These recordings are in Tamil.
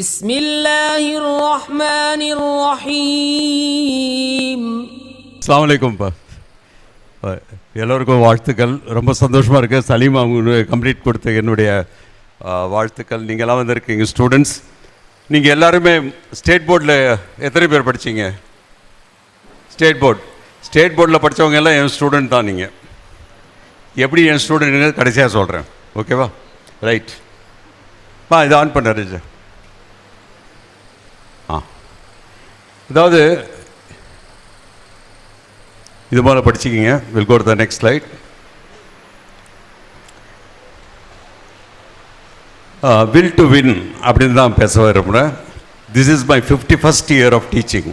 بسم الله الرحمن الرحيم. அஸ்ஸலாமு அலைக்கும்பா. எல்லோருக்கும் வாழ்த்துக்கள். ரொம்ப சந்தோஷமாக இருக்குது. சலீம் அவங்க கம்ப்ளீட் கொடுத்த என்னுடைய வாழ்த்துக்கள். நீங்கள்லாம் வந்திருக்கீங்க ஸ்டூடெண்ட்ஸ். நீங்கள் எல்லாருமே ஸ்டேட் போர்டில் எத்தனை பேர் படித்தீங்க? ஸ்டேட் போர்டில் படித்தவங்க எல்லாம் என் ஸ்டூடெண்ட் தான். நீங்கள் எப்படி என் ஸ்டூடெண்ட்டுங்க கடைசியாக சொல்கிறேன், ஓகேவா? ரைட் இதை ஆன் பண்ணாரு. அதாவது இது போல் படிச்சுக்கிங்க. Will go to the next slide. Will to win அப்படின்னு தான் பேச விரும்புகிறேன். This is my 51st year of teaching.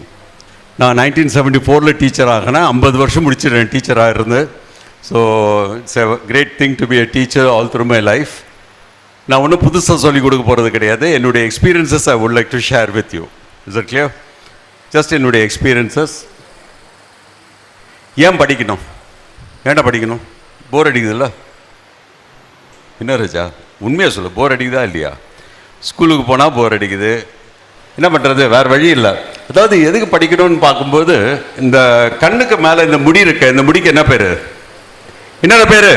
நான் 1974 டீச்சர் ஆகினேன். 50 வருஷம் முடிச்சிடுறேன் டீச்சராக இருந்து. So it's a great thing to be a teacher all through my life. நான் ஒன்றும் புதுசாக சொல்லிக் கொடுக்க போகிறது கிடையாது. என்னுடைய experiences I would like to share with you. Is it clear? Just என்னுடைய எக்ஸ்பீரியன்ஸஸ். ஏன் படிக்கணும்? ஏன்டா படிக்கணும்? போர் அடிக்குதுல்ல? என்ன ராஜா உண்மையாக சொல்லு, போர் அடிக்குதா இல்லையா? ஸ்கூலுக்கு போனால் போர் அடிக்குது, என்ன பண்ணுறது, வேறு வழி இல்லை. அதாவது எதுக்கு படிக்கணும்னு பார்க்கும்போது, இந்த கண்ணுக்கு மேலே இந்த முடி இருக்கு, இந்த முடிக்கு என்ன பேர்? என்னென்ன பேர்?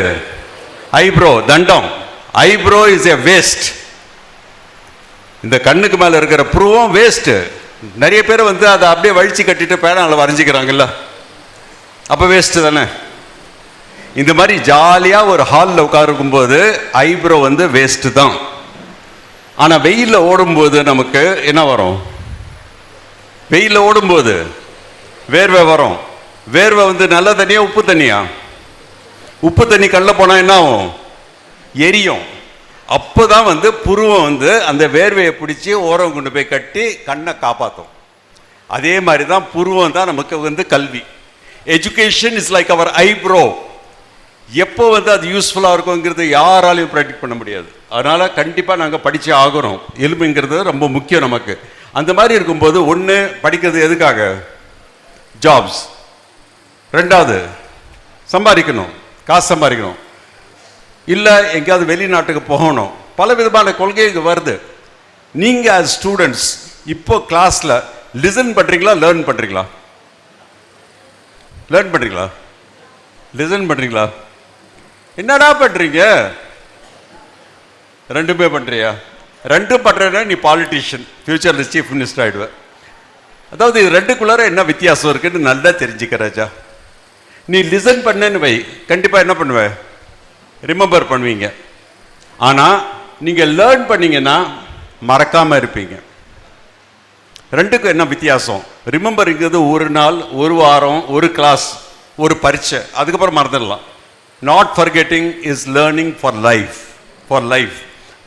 ஐப்ரோ, தண்டம். Eyebrow is a waste. இந்த கண்ணுக்கு மேலே இருக்கிற ப்ரூவும் வேஸ்ட்டு. நிறைய பேர் வந்து அதை அப்படியே வழிச்சு கட்டிட்டு பேனால வரைஞ்சிக்கிறாங்கல்ல, அப்போ வேஸ்ட்டு தானே. இந்த மாதிரி ஜாலியாக ஒரு ஹாலில் உட்காருக்கும்போது ஐப்ரோ வந்து வேஸ்ட்டு தான். ஆனால் வெயிலில் ஓடும்போது நமக்கு என்ன வரும்? வெயிலில் ஓடும்போது வேர்வை வரும். வேர்வை வந்து நல்ல தண்ணியா உப்பு தண்ணியா? உப்பு தண்ணி கண்ணில் போனால் என்ன ஆகும்? எரியும். அப்போ தான் வந்து புருவம் வந்து அந்த வேர்வையை பிடிச்சி ஓரம் கொண்டு போய் கட்டி கண்ணை காப்பாற்றும். அதே மாதிரி தான் புருவம் தான் நமக்கு வந்து கல்வி. Education is like our eyebrow. எப்போ வந்து அது யூஸ்ஃபுல்லாக இருக்குங்கிறது யாராலையும் ப்ரெடிக்ட் பண்ண முடியாது. அதனால் கண்டிப்பாக நாங்கள் படித்தே ஆகிறோம். எலும்புங்கிறது ரொம்ப முக்கியம் நமக்கு. அந்த மாதிரி இருக்கும்போது ஒன்று படிக்கிறது எதுக்காக? ஜாப்ஸ். ரெண்டாவது சம்பாதிக்கணும், காசு சம்பாதிக்கணும். இல்லை எங்கேயாவது வெளிநாட்டுக்கு போகணும். பல விதமான கொள்கைகள் வருது. நீங்கள் as ஸ்டூடெண்ட்ஸ் இப்போ கிளாஸில் லிசன் பண்ணுறீங்களா, லேர்ன் பண்ணுறீங்களா? லேர்ன் பண்ணுறீங்களா, லிசன் பண்ணுறீங்களா? என்னடா பண்ணுறீங்க? ரெண்டுமே பண்ணுறியா? ரெண்டும் பண்ணுறேன்னா நீ பாலிட்டிஷியன், ஃபியூச்சரில் சீஃப் மினிஸ்டர் ஆகிடுவேன். அதாவது இது ரெண்டுக்குள்ளார என்ன வித்தியாசம் இருக்குன்னு நல்லா தெரிஞ்சுக்க ராஜா. நீ லிசன் பண்ணேன்னு வை, கண்டிப்பாக என்ன பண்ணுவேன்? ரிமெம்பர் பண்ணுவீங்க. ஆனால் நீங்கள் லேர்ன் பண்ணீங்கன்னா மறக்காமல் இருப்பீங்க. ரெண்டுக்கும் என்ன வித்தியாசம்? ரிமெம்பருங்கிறது ஒரு நாள், ஒரு வாரம், ஒரு கிளாஸ், ஒரு பரீட்சை, அதுக்கப்புறம் மறந்துடலாம். Not forgetting is learning for life. For life.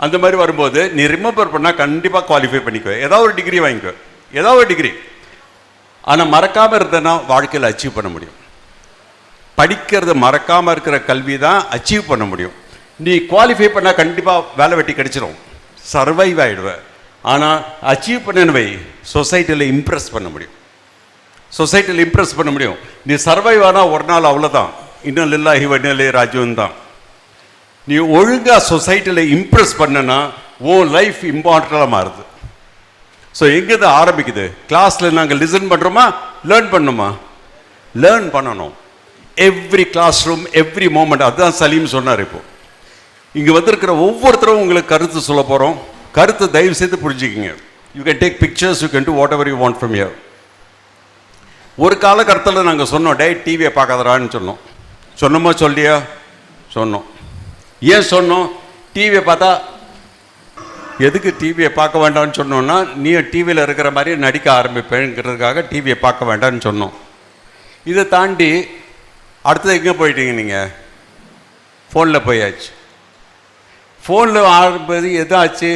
அந்த மாதிரி வரும்போது நீ ரிமெம்பர் பண்ணால் கண்டிப்பாக குவாலிஃபை பண்ணிக்கோ. ஏதாவது ஒரு டிகிரி வாங்கிக்கோ, ஏதாவது ஒரு டிகிரி. ஆனால் மறக்காமல் இருந்தேன்னா வாழ்க்கையில் அச்சீவ் பண்ண முடியும். படிக்கிறது மறக்காமல் இருக்கிற கல்வி தான் அச்சீவ் பண்ண முடியும். நீ குவாலிஃபை பண்ணால் கண்டிப்பாக வேலை வெட்டி கிடைச்சிடும், சர்வைவ் ஆகிடுவேன். ஆனால் அச்சீவ் பண்ணவை சொசைட்டியில் இம்ப்ரெஸ் பண்ண முடியும். சொசைட்டியில் இம்ப்ரெஸ் பண்ண முடியும். நீ சர்வைவ் ஆனால் ஒரு நாள் அவ்வளோதான். இன்னும் லில்லாஹி வ இன்னா இலைஹி ராஜிஊன் தான். நீ ஒழுங்காக சொசைட்டியில் இம்ப்ரெஸ் பண்ணனா உன் லைஃப் இம்பார்ட்டண்ட்டாக மாறுது. ஸோ எங்கேருந்து ஆரம்பிக்குது? கிளாஸில் நாங்கள் லிசன் பண்ணுறோமா, லேர்ன் பண்ணணுமா? லேர்ன் பண்ணணும். Every classroom, every moment. அதுதான் சலீம் சொன்னார். இப்போ இங்கே வந்திருக்கிற ஒவ்வொருத்தரும் உங்களுக்கு கருத்து சொல்ல போகிறோம். கருத்து தயவு செய்து புரிஞ்சுக்கிங்க. You can take pictures, you can do whatever you want from here. ஒரு காலகட்டத்தில் நாங்கள் சொன்னோம், டே டிவியை பார்க்காதரான்னு சொன்னோம். சொன்னோமா சொல்லியா? சொன்னோம். ஏன் சொன்னோம்? டிவியை பார்த்தா எதுக்கு டிவியை பார்க்க வேண்டாம்னு சொன்னோன்னா, நீ டிவியில் இருக்கிற மாதிரி நடிக்க ஆரம்பிப்பேங்கிறதுக்காக டிவியை பார்க்க வேண்டாம்னு சொன்னோம். இதை தாண்டி அடுத்தது எங்கே போயிட்டீங்க? நீங்கள் ஃபோனில் போயாச்சு. ஃபோனில் ஆரம்பிப்பது எதாச்சு?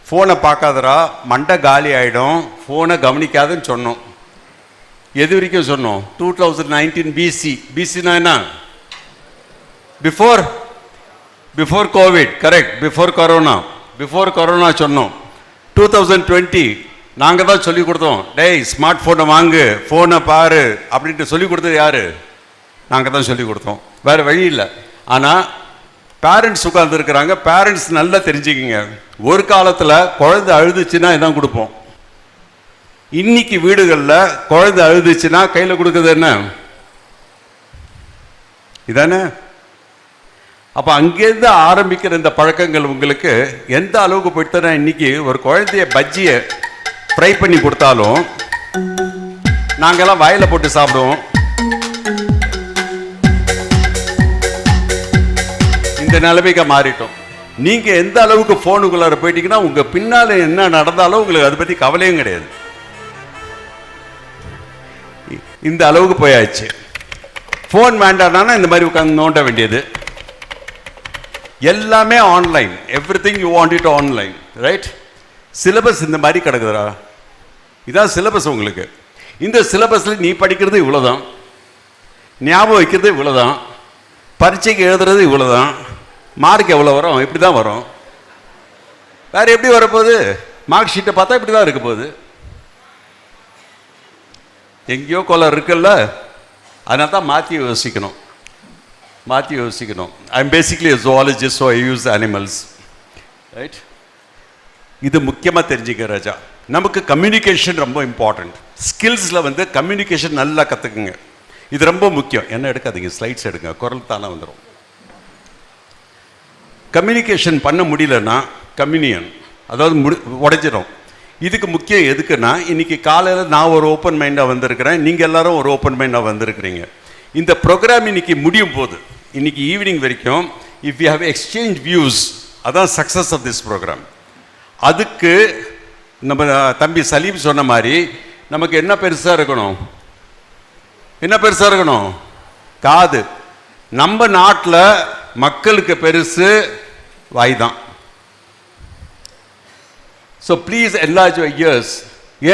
ஃபோனை பார்க்காதரா, மண்டை காலி ஆகிடும், ஃபோனை கவனிக்காதுன்னு சொன்னோம். எது வரைக்கும் சொன்னோம்? 2019 பிசி. பிசினா என்ன? Before Covid. Correct, before corona சொன்னோம். 2020 நாங்கள் தான் சொல்லி கொடுத்தோம், டேய் ஸ்மார்ட் ஃபோனை வாங்கு, ஃபோனை பாரு அப்படின்ட்டு சொல்லி கொடுத்தது யார்? நாங்கள் தான் சொல்லி கொடுத்தோம், வேறு வழி இல்லை. ஆனால் பேரண்ட்ஸ் உட்கார்ந்துருக்கிறாங்க. பேரண்ட்ஸ் நல்லா தெரிஞ்சுக்கிங்க. ஒரு காலத்தில் குழந்தை அழுதுச்சுன்னா இதான் கொடுப்போம். இன்னைக்கு வீடுகளில் குழந்தை அழுதுச்சுன்னா கையில் கொடுக்குறது என்ன? இதானே? அப்போ அங்கேருந்து ஆரம்பிக்கிற இந்த பழக்கங்கள் உங்களுக்கு எந்த அளவுக்கு போயிட்டுனா, இன்னைக்கு ஒரு குழந்தைய பஜ்ஜியை ஃப்ரை பண்ணி கொடுத்தாலும் நாங்கெல்லாம் வாயில் போட்டு சாப்பிடுவோம். இந்த நிலைமைக்கு மாறிட்டோம். நீங்க எந்த அளவுக்கு போனுக்குள்ளார போயிட்டீங்கன்னா உங்க பின்னால என்ன நடந்தாலும் உங்களுக்கு அதை பத்தி கவலையும் கிடையாது. இந்த அளவுக்கு போயாச்சு. போன் வேண்டாம்னா இந்த மாதிரி உட்காந்து நோண்ட வேண்டியது. எல்லாமே online. Everything you want it online, right? Syllabus இந்த மாதிரி கிடக்குதுடா. இதான் சிலபஸ் உங்களுக்கு. இந்த சிலபஸ்ல நீ படிக்கிறது இவ்வளவுதான், ஞாபகம் வைக்கிறது இவ்வளவுதான், பரீட்சைக்கு எழுதுறது இவ்வளவுதான், மார்க் எவ்வளவு வரும்? இப்படி தான் வரும். வேற எப்படி வரப்போகுது? மார்க் ஷீட்டை பார்த்தா இப்படி தான் இருக்க போகுது. எங்கேயோ கொலை இருக்குல்ல, அதனால தான் மாற்றி யோசிக்கணும். I am basically a zoologist, so I use animals, right? இது முக்கியமாக தெரிஞ்சுக்க ராஜா. நமக்கு கம்யூனிகேஷன் ரொம்ப இம்பார்ட்டன்ட். ஸ்கில்ஸில் வந்து கம்யூனிகேஷன் நல்லா கற்றுக்குங்க. இது ரொம்ப முக்கியம். என்ன எடுக்காதீங்க, ஸ்லைட்ஸ் எடுங்க, குரல் தானே வந்துடும். கம்யூனிகேஷன் பண்ண முடியலன்னா கம்யூனியன், அதாவது உடைஞ்சிடும். இதுக்கு முக்கியம் எதுக்குன்னா, இன்னைக்கு காலையில் நான் ஒரு ஓப்பன் மைண்டாக வந்திருக்கிறேன், நீங்கள் எல்லாரும் ஒரு ஓப்பன் மைண்டாக வந்திருக்கிறீங்க. இந்த ப்ரோக்ராம் இன்னைக்கு முடியும் போது, இன்னைக்கு ஈவினிங் வரைக்கும், if you have exchange views, அதான் சக்ஸஸ் ஆஃப் திஸ் ப்ரோக்ராம். அதுக்கு நம்ம தம்பி சலீம் சொன்ன மாதிரி நமக்கு என்ன பெருசாக இருக்கணும்? காது. நம்ம நாட்டில் மக்களுக்கு பெருசு வாய் தான். So please enlarge your ears.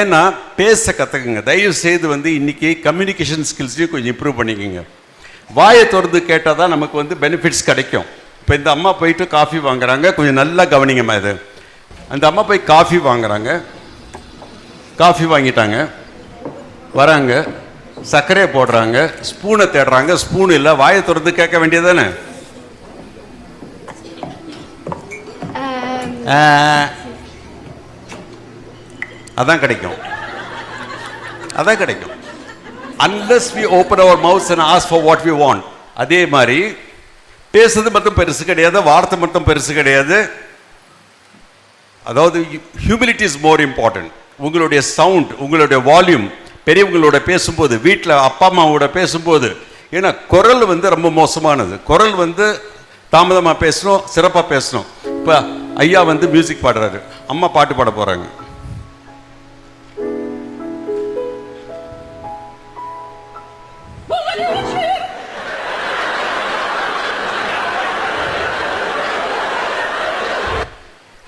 ஏன்னா பேச கற்றுக்குங்க. தயவு செய்து வந்து இன்னைக்கு கம்யூனிகேஷன் ஸ்கில்ஸையும் கொஞ்சம் இம்ப்ரூவ் பண்ணிக்கோங்க. வாயை திறந்து கேட்டால் தான் நமக்கு வந்து பெனிஃபிட்ஸ் கிடைக்கும். இப்போ இந்த அம்மா போயிட்டு காஃபி வாங்குறாங்க, கொஞ்சம் நல்லா கவனிங்கம்மா. இது அந்த அம்மா போய் காஃபி வாங்குறாங்க, காஃபி வாங்கிட்டாங்க, வராங்க, சர்க்கரையை போடுறாங்க, ஸ்பூனை தேடுறாங்க, ஸ்பூன் இல்லை, வாயை திறந்து கேட்க வேண்டியது தானே? அதான் கிடைக்கும். Unless we open our mouths and ask for what we want. அதே மாதிரி பேசுறது மட்டும் பெருசு கிடையாது, வார்த்தை மட்டும் பெருசு கிடையாது. அதாவது ஹியூமிலிட்டி இஸ் மோர் இம்பார்ட்டன்ட். உங்களுடைய சவுண்ட், உங்களுடைய வால்யூம், பெரியவங்களோட பேசும்போது, வீட்டில் அப்பா அம்மாவோட பேசும்போது, ஏன்னா குரல் வந்து ரொம்ப மோசமானது. குரல் வந்து தாமதமாக பேசணும், சிறப்பாக பேசணும். இப்போ ஐயா வந்து மியூசிக் பாடுறாரு, அம்மா பாட்டு பாட போகிறாங்க.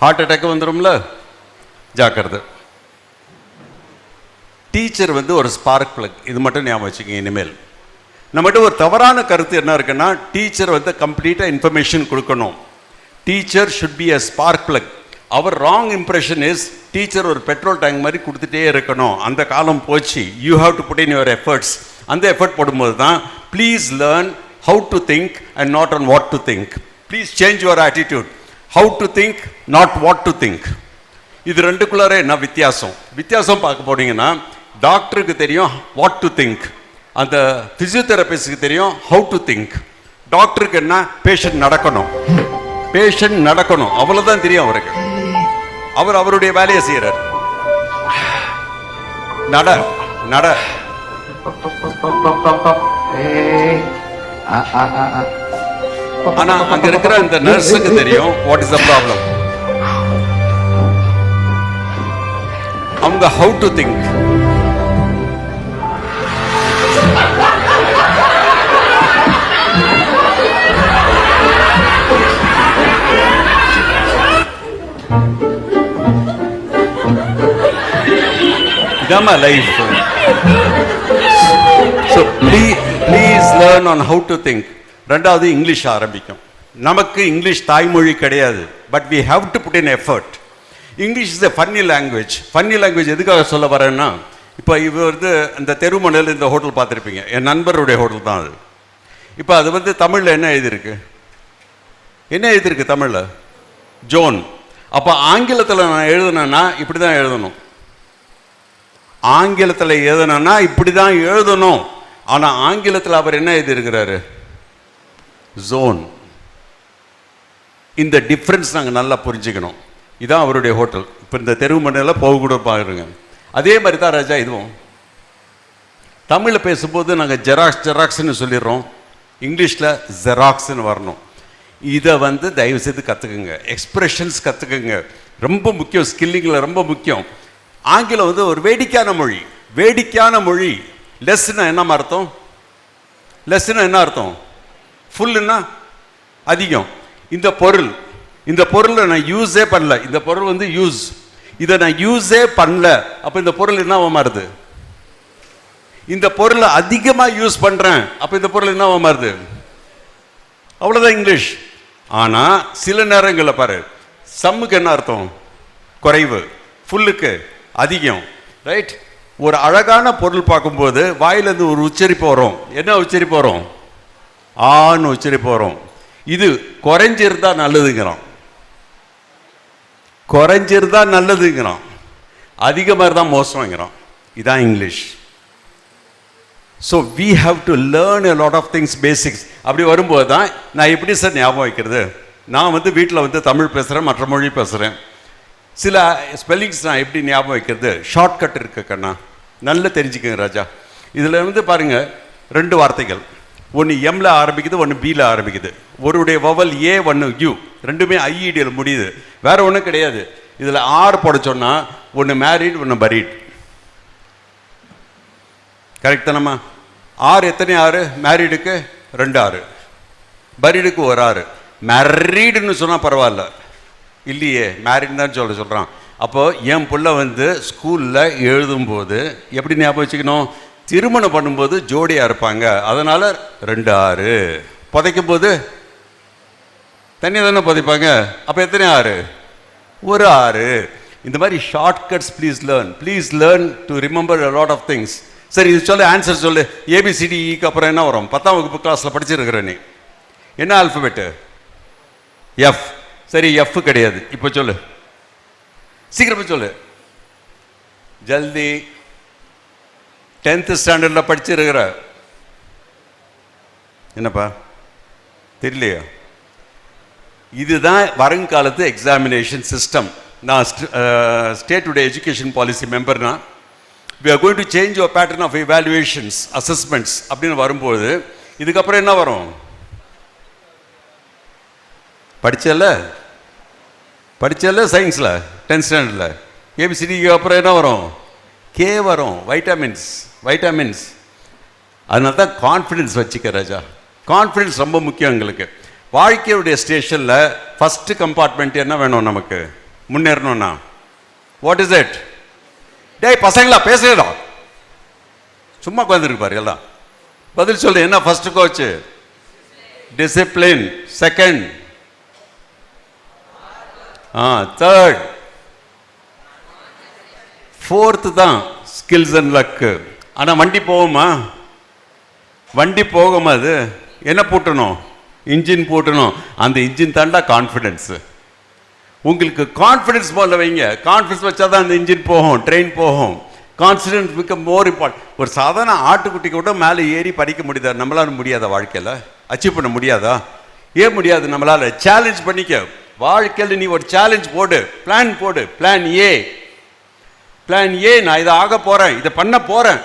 ஹார்ட் அட்டாக் வந்துடும்ல, ஜாக்கிரதை. டீச்சர் வந்து ஒரு ஸ்பார்க் பிளக். இது மட்டும் ஞாபகம் வச்சுக்கோங்க. இனிமேல் நம்மகிட்ட ஒரு தவறான கருத்து என்ன இருக்குன்னா, டீச்சர் வந்து கம்ப்ளீட்டாக இன்ஃபர்மேஷன் கொடுக்கணும். Teacher should be a spark plug. Our wrong impression is teacher ஒரு பெட்ரோல் டேங்க் மாதிரி கொடுத்துட்டே இருக்கணும். அந்த காலம் போச்சு. You have to put in your efforts. அந்த எஃபர்ட் போடும்போது தான் please learn how to think and not on what to think. Please change your attitude. How to think, not what to think. இது ரெண்டுக்குள்ளார என்ன வித்தியாசம் பார்க்க போனீங்கன்னா, டாக்டருக்கு தெரியும் வாட் டு திங்க், அந்த பிசியோதெரபிஸ்டுக்கு தெரியும் ஹவு டு திங்க். டாக்டருக்கு என்ன, பேஷண்ட் நடக்கணும், அவ்வளவுதான் தெரியும் அவருக்கு. அவர் அவருடைய வேலையை செய்யறார். நட ஆனா அங்க இருக்கிற இந்த நர்ஸுக்கு தெரியும் வாட் இஸ் த ப்ராப்ளம். அவங்க ஹவு டு திங்க். இதாம்மா life. So please learn on how to think. ரெண்டாவது இங்கிலீஷ் ஆரம்பிக்கும். நமக்கு இங்கிலீஷ் தாய்மொழி கிடையாது, but we have to put in effort. English is a funny language. Funny language எதுக்காக சொல்ல வரேன்னா, இப்போ இவர் வந்து இந்த தெருமனையில் இந்த ஹோட்டல் பார்த்துருப்பீங்க, என் நண்பருடைய ஹோட்டல் தான் அது. இப்போ அது வந்து தமிழில் என்ன எழுதியிருக்கு தமிழில்? ஜோன். அப்போ ஆங்கிலத்தில் நான் எழுதணும்னா இப்படி தான் எழுதணும். ஆங்கிலத்தில் எழுதணும்னா இப்படி தான் எழுதணும். ஆனால் ஆங்கிலத்தில் அவர் என்ன எழுதியிருக்கிறாரு? ஜோன். இந்த டிஃப்ரென்ஸ் நாங்கள் நல்லா புரிஞ்சுக்கணும். இதுதான் அவருடைய ஹோட்டல். இப்போ இந்த தெருவு மண்ணில் போக கூட பாருங்க. அதே மாதிரி தான் ராஜா இதுவும். தமிழில் பேசும்போது நாங்கள் ஜெராக்ஸ்ன்னு சொல்லிடுறோம், இங்கிலீஷில் ஜெராக்ஸ்ன்னு வரணும். இதை தயவுசெய்து கற்றுக்குங்க. எக்ஸ்பிரஷன்ஸ் கற்றுக்குங்க, ரொம்ப முக்கியம். ஸ்கில்லிங்கில் ரொம்ப முக்கியம். ஆங்கிலம் ஒரு வேடிக்கையான மொழி. வேடிக்கையான மொழி. லெஸ்னா என்ன அர்த்தம்? லெஸ்னா என்ன அர்த்தம்? ஃபுல்லுன்னா அதிகம். இந்த பொருளை நான் யூஸே பண்ணல. இந்த பொருள் யூஸ். இதை நான் யூஸே பண்ணல. அப்போ இந்த பொருள் என்னவா மாறுது? இந்த பொருளை அதிகமாக யூஸ் பண்ணுறேன். அப்போ இந்த பொருள் என்னவா மாறுது? அவ்வளோதான் இங்கிலீஷ். ஆனால் சில நேரங்களில் பாரு, சம்முக்கு என்ன அர்த்தம்? குறைவு. ஃபுல்லுக்கு அதிகம். ரைட்? ஒரு அழகான பொருள் பார்க்கும்போது வாயிலிருந்து ஒரு உச்சரிப்பு வரும். என்ன உச்சரிப்பு வரும்? ஆன்னு உச்சரிப்பு வரும். இது குறைஞ்சிருந்தா நல்லதுங்கிறான். குறைஞ்சிருந்தா நல்லதுங்கிறான். அதிகமாக இருந்தால் மோசங்கிறான். இதான் English. So we have to learn a lot of things basics. அப்படி வரும்போது தான் நான் எப்படி சார் ஞாபகம் வைக்கிறது? நான் வீட்டில் தமிழ் பேசுகிறேன், மற்ற மொழி பேசுகிறேன். சில ஸ்பெல்லிங்ஸ் நான் எப்படி ஞாபகம் வைக்கிறது? ஷார்ட்கட் இருக்கு கண்ணா, நல்லா தெரிஞ்சுக்கங்க ராஜா. இதில் பாருங்கள், 2 வார்த்தைகள். ஒன்று எம்ல ஆரம்பிக்குது, ஒன்று பியில் ஆரம்பிக்குது. ஒருடைய வவல் ஏ, ஒன்று யூ. ரெண்டுமே ஐஇடியில் முடியுது. வேற ஒன்றும் கிடையாது. இதில் ஆர் போட சொன்னால் ஒன்று மேரிட், ஒன்று பரீட். கரெக்ட் தானம்மா? ஆறு எத்தனை ஆறு? மேரீடுக்கு 2 ஆறு, பரீடுக்கு 1 ஆறு. மேரீடுன்னு சொன்னால் பரவாயில்ல. இல்லையே, மேரிட் தான் சொல்கிறான். அப்போது என் பிள்ளை ஸ்கூலில் எழுதும்போது எப்படி ஞாபகம் வச்சுக்கணும்? திருமணம் பண்ணும்போது ஜோடியாக இருப்பாங்க, அதனால் 2 ஆறு. புதைக்கும் போது தனியாக தானே புதைப்பாங்க, அப்போ எத்தனை ஆறு? 1 ஆறு. இந்த மாதிரி shortcuts please learn to remember a lot of things. சரி, இது சொல்லு, ஆன்சர் சொல்லு. ஏபிசிடிக்கு அப்புறம் என்ன வரும்? 10ஆம் வகுப்பு கிளாஸில் படிச்சிருக்கிற நீ. என்ன ஆல்ஃபபெட்டு? எஃப். சரி, எஃப் கிடையாது. இப்போ சொல்லு, சீக்கிரமா சொல்லு, ஜல்தி. 10th ஸ்டாண்டர்டில் படிச்சிருக்கிற. என்னப்பா தெரியலையா? இதுதான் வருங்காலத்து எக்ஸாமினேஷன் சிஸ்டம். நான் ஸ்டேட்டுடைய எஜுகேஷன் பாலிசி மெம்பர்னா, we are going to change your pattern of evaluations, assessments அப்படின்னு வரும்போது இதுக்கப்புறம் என்ன வரும்? படிச்சல சயின்ஸில் 10th ஸ்டாண்டர்டில் ஏபிசிடிக்கு அப்புறம் என்ன வரும்? கே வரும். வைட்டமின்ஸ். அதனால தான் கான்ஃபிடென்ஸ் வச்சுக்க ராஜா. கான்ஃபிடென்ஸ் ரொம்ப முக்கியம் எங்களுக்கு. வாழ்க்கையுடைய ஸ்டேஷனில் ஃபஸ்ட்டு கம்பார்ட்மெண்ட் என்ன வேணும் நமக்கு முன்னேறணும்னா? What is it? டேய் பசங்களா பேசுகிறா, சும்மா உட்காந்துருப்பாரு எல்லாம். பதில் சொல்லு. என்ன first coach? Discipline. Second, third, fourth தான் ஸ்கில்ஸ் அண்ட் லக்கு. ஆனால் வண்டி போகுமா? அது என்ன பூட்டணும்? இன்ஜின் பூட்டணும். அந்த இன்ஜின் தாண்டா கான்ஃபிடென்ஸு. உங்களுக்கு கான்ஃபிடென்ஸ் போல வைங்க. கான்ஃபிடென்ஸ் வச்சா தான் அந்த இன்ஜின் போகும், ட்ரெயின் போகும். Confidence become more important. ஒரு சாதாரண ஆட்டுக்குட்டி கூட மேலே ஏறி படிக்க முடியாதா? நம்மளால முடியாதா? வாழ்க்கையில் அச்சீவ் பண்ண முடியாதா? ஏன் முடியாது? நம்மளால சேலஞ்ச் பண்ணிக்க. வாழ்க்கையில் நீ ஒரு சேலஞ்ச் போடு, பிளான் போடு. பிளான் ஏ, நான் இதை ஆக போகிறேன், இதை பண்ண போகிறேன்.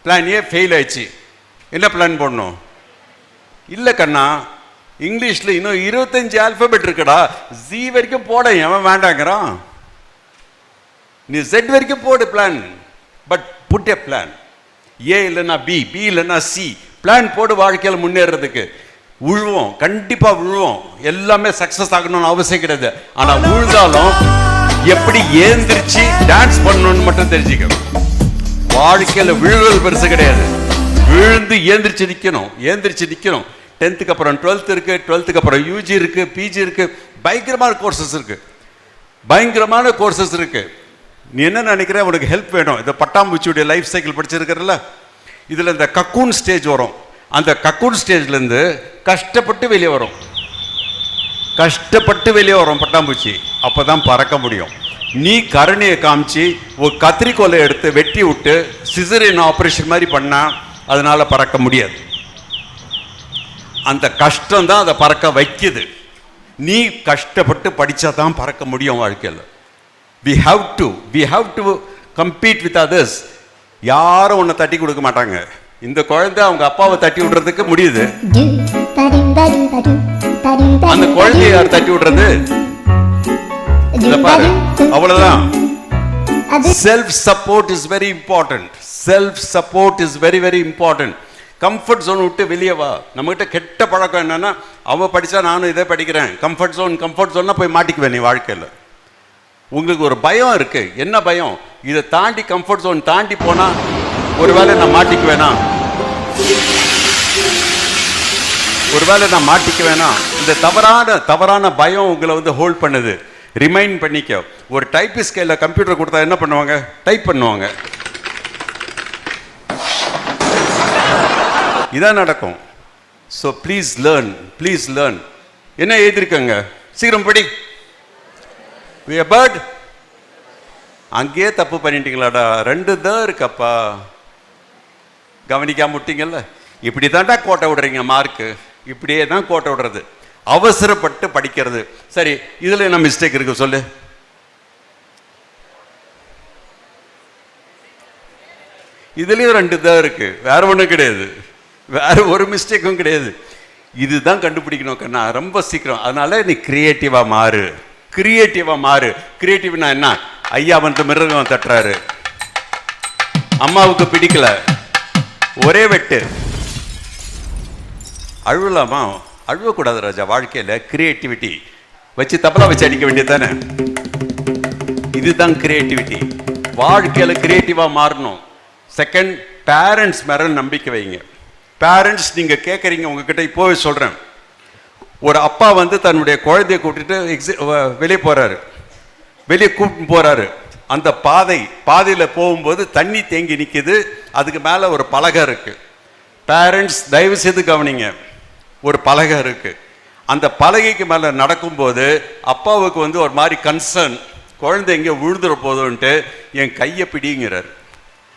பிளான் ஏ ஃபெயில் ஆயிடுச்சு. என்ன பிளான் போடணும்? இல்லை கண்ணா, இங்கிலீஷில் இன்னும் 25 ஆல்பபெட் இருக்குடா. ஜி வரைக்கும் போட எவன் வேண்டாங்கிறான்? நீ Z வரைக்கும் போடு plan. But put a plan. A இல்லைன்னா பி இல்லைன்னா சி. பிளான் போடு வாழ்க்கையில் முன்னேறதுக்கு. உழுவோம், கண்டிப்பாக உழுவோம். எல்லாமே சக்ஸஸ் ஆகணும்னு அவசியம் கிடையாது. ஆனால் உழுதாலும் எப்படி ஏந்திரிச்சு டான்ஸ் பண்ணணும்னு மட்டும் தெரிஞ்சுக்க. வாழ்க்கையில் விழுதல் பெருசு கிடையாது. விழுந்து ஏந்திரிச்சு நிற்கணும். 10th அப்புறம் 12th இருக்கு, 12th அப்புறம் யூஜி இருக்கு, பிஜி இருக்கு. பயங்கரமான கோர்சஸ் இருக்கு. நீ என்ன நினைக்கிற? உனக்கு ஹெல்ப் வேணும். இந்த பட்டாம்பூச்சியுடைய லைஃப் சைக்கிள் படிச்சிருக்கிறல்ல, இதில் இந்த கக்கூன் ஸ்டேஜ் வரும். அந்த கக்கூன் ஸ்டேஜ்லேருந்து கஷ்டப்பட்டு வெளியே வரும். கஷ்டப்பட்டு வெளியே வரும் பட்டாம்பூச்சி, அப்பதான் பறக்க முடியும். நீ கருணையை காமிச்சு ஒரு கத்திரிக்கோலை எடுத்து வெட்டி விட்டு சிசரியன் ஆப்ரேஷன் மாதிரி பண்ணா அதனால பறக்க முடியாது. அந்த கஷ்டம் தான் அதை பறக்க வைக்குது. நீ கஷ்டப்பட்டு படிச்சா தான் பறக்க முடியும் வாழ்க்கையில். we have to compete with others. யாரும் உன்னை தட்டி கொடுக்க மாட்டாங்க. இந்த குழந்தை அவங்க அப்பாவை தட்டி விடுறதுக்கு முடியுது. அந்த குழந்தைய யார் தட்டி விடுறது? பாரு, அவ்வளவுதான். Self support is very important. Self support is very very important. Comfort zone விட்டு வெளியே வா. நம்மகிட்ட கெட்ட பழக்கம் என்னன்னா, அவ படிச்சா நானும் இதை படிக்கிறேன். கம்ஃபர்ட் ஜோன்னா போய் மாட்டிக்குவேன் நீ வாழ்க்கையில். உங்களுக்கு ஒரு பயம் இருக்கு. என்ன பயம்? இதை தாண்டி கம்ஃபர்ட் ஜோன் தாண்டி போனா ஒருவேளை நான் மாட்டிக்குவேனா, இந்த தவறான பயம் உங்களை வந்து ஹோல்ட் பண்ணுது. ரிமைண்ட் பண்ணிக்க. ஒரு டைப்பிஸ்ட் கையில் கம்ப்யூட்டர் கொடுத்தா என்ன பண்ணுவாங்க? டைப் பண்ணுவாங்க. இதான் நடக்கும். So please learn. என்ன எழுதிருக்கங்க? சீக்கிரம் படி. பேர்ட் அங்கேயே தப்பு பண்ணிட்டீங்களாடா. 2 தான் இருக்கப்பா. கவனிக்காம விட்டீங்கல்ல. இப்படி தாண்டா கோட்டை விடுறீங்க மார்க்கு. இப்படியே தான் கோட்டை விடுறது, அவசரப்பட்டு படிக்கிறது. சரி, இதுல என்ன மிஸ்டேக் இருக்கு சொல்லு? இதுலயும் 2 தான் இருக்கு, வேற ஒன்றும் கிடையாது, வேற ஒரு மிஸ்டேக்கும் கிடையாது. இதுதான் கண்டுபிடிக்கணும் கண்ணா, ரொம்ப சீக்கிரம். அதனால நீ கிரியேட்டிவா மாறு. கிரியேட்டிவ்னா என்ன? ஐயா வந்து மிருகம் தட்டுறாரு, அம்மாவுக்கு பிடிக்கல, ஒரே வெட்டு. அழுவலாமா? அழுவக்கூடாது ராஜா. வாழ்க்கையில கிரியேட்டிவிட்டி வச்சு தப்பலா வச்சு அடிக்க வேண்டியது தானே. இதுதான் கிரியேட்டிவிட்டி. வாழ்க்கையில கிரியேட்டிவா மாறணும். செகண்ட், பேரண்ட்ஸ் மேல நம்பிக்கை வைங்க. பேரண்ட்ஸ், நீங்க கேட்குறீங்க, உங்ககிட்ட இப்போவே சொல்றேன். ஒரு அப்பா வந்து தன்னுடைய குழந்தைய கூட்டிட்டு வெளியே கூட்டிட்டு போறாரு. அந்த பாதையில போகும்போது தண்ணி தேங்கி நிக்குது. அதுக்கு மேல ஒரு பலகை இருக்கு. பேரண்ட்ஸ் தயவு செய்து கவனிங்க. ஒரு பலகை இருக்கு. அந்த பலகைக்கு மேல நடக்கும்போது அப்பாவுக்கு வந்து ஒரு மாதிரி கன்சர்ன், குழந்தை எங்க விழுந்துற போதும்ன்ட்டு என் கையை பிடிங்கிறார்.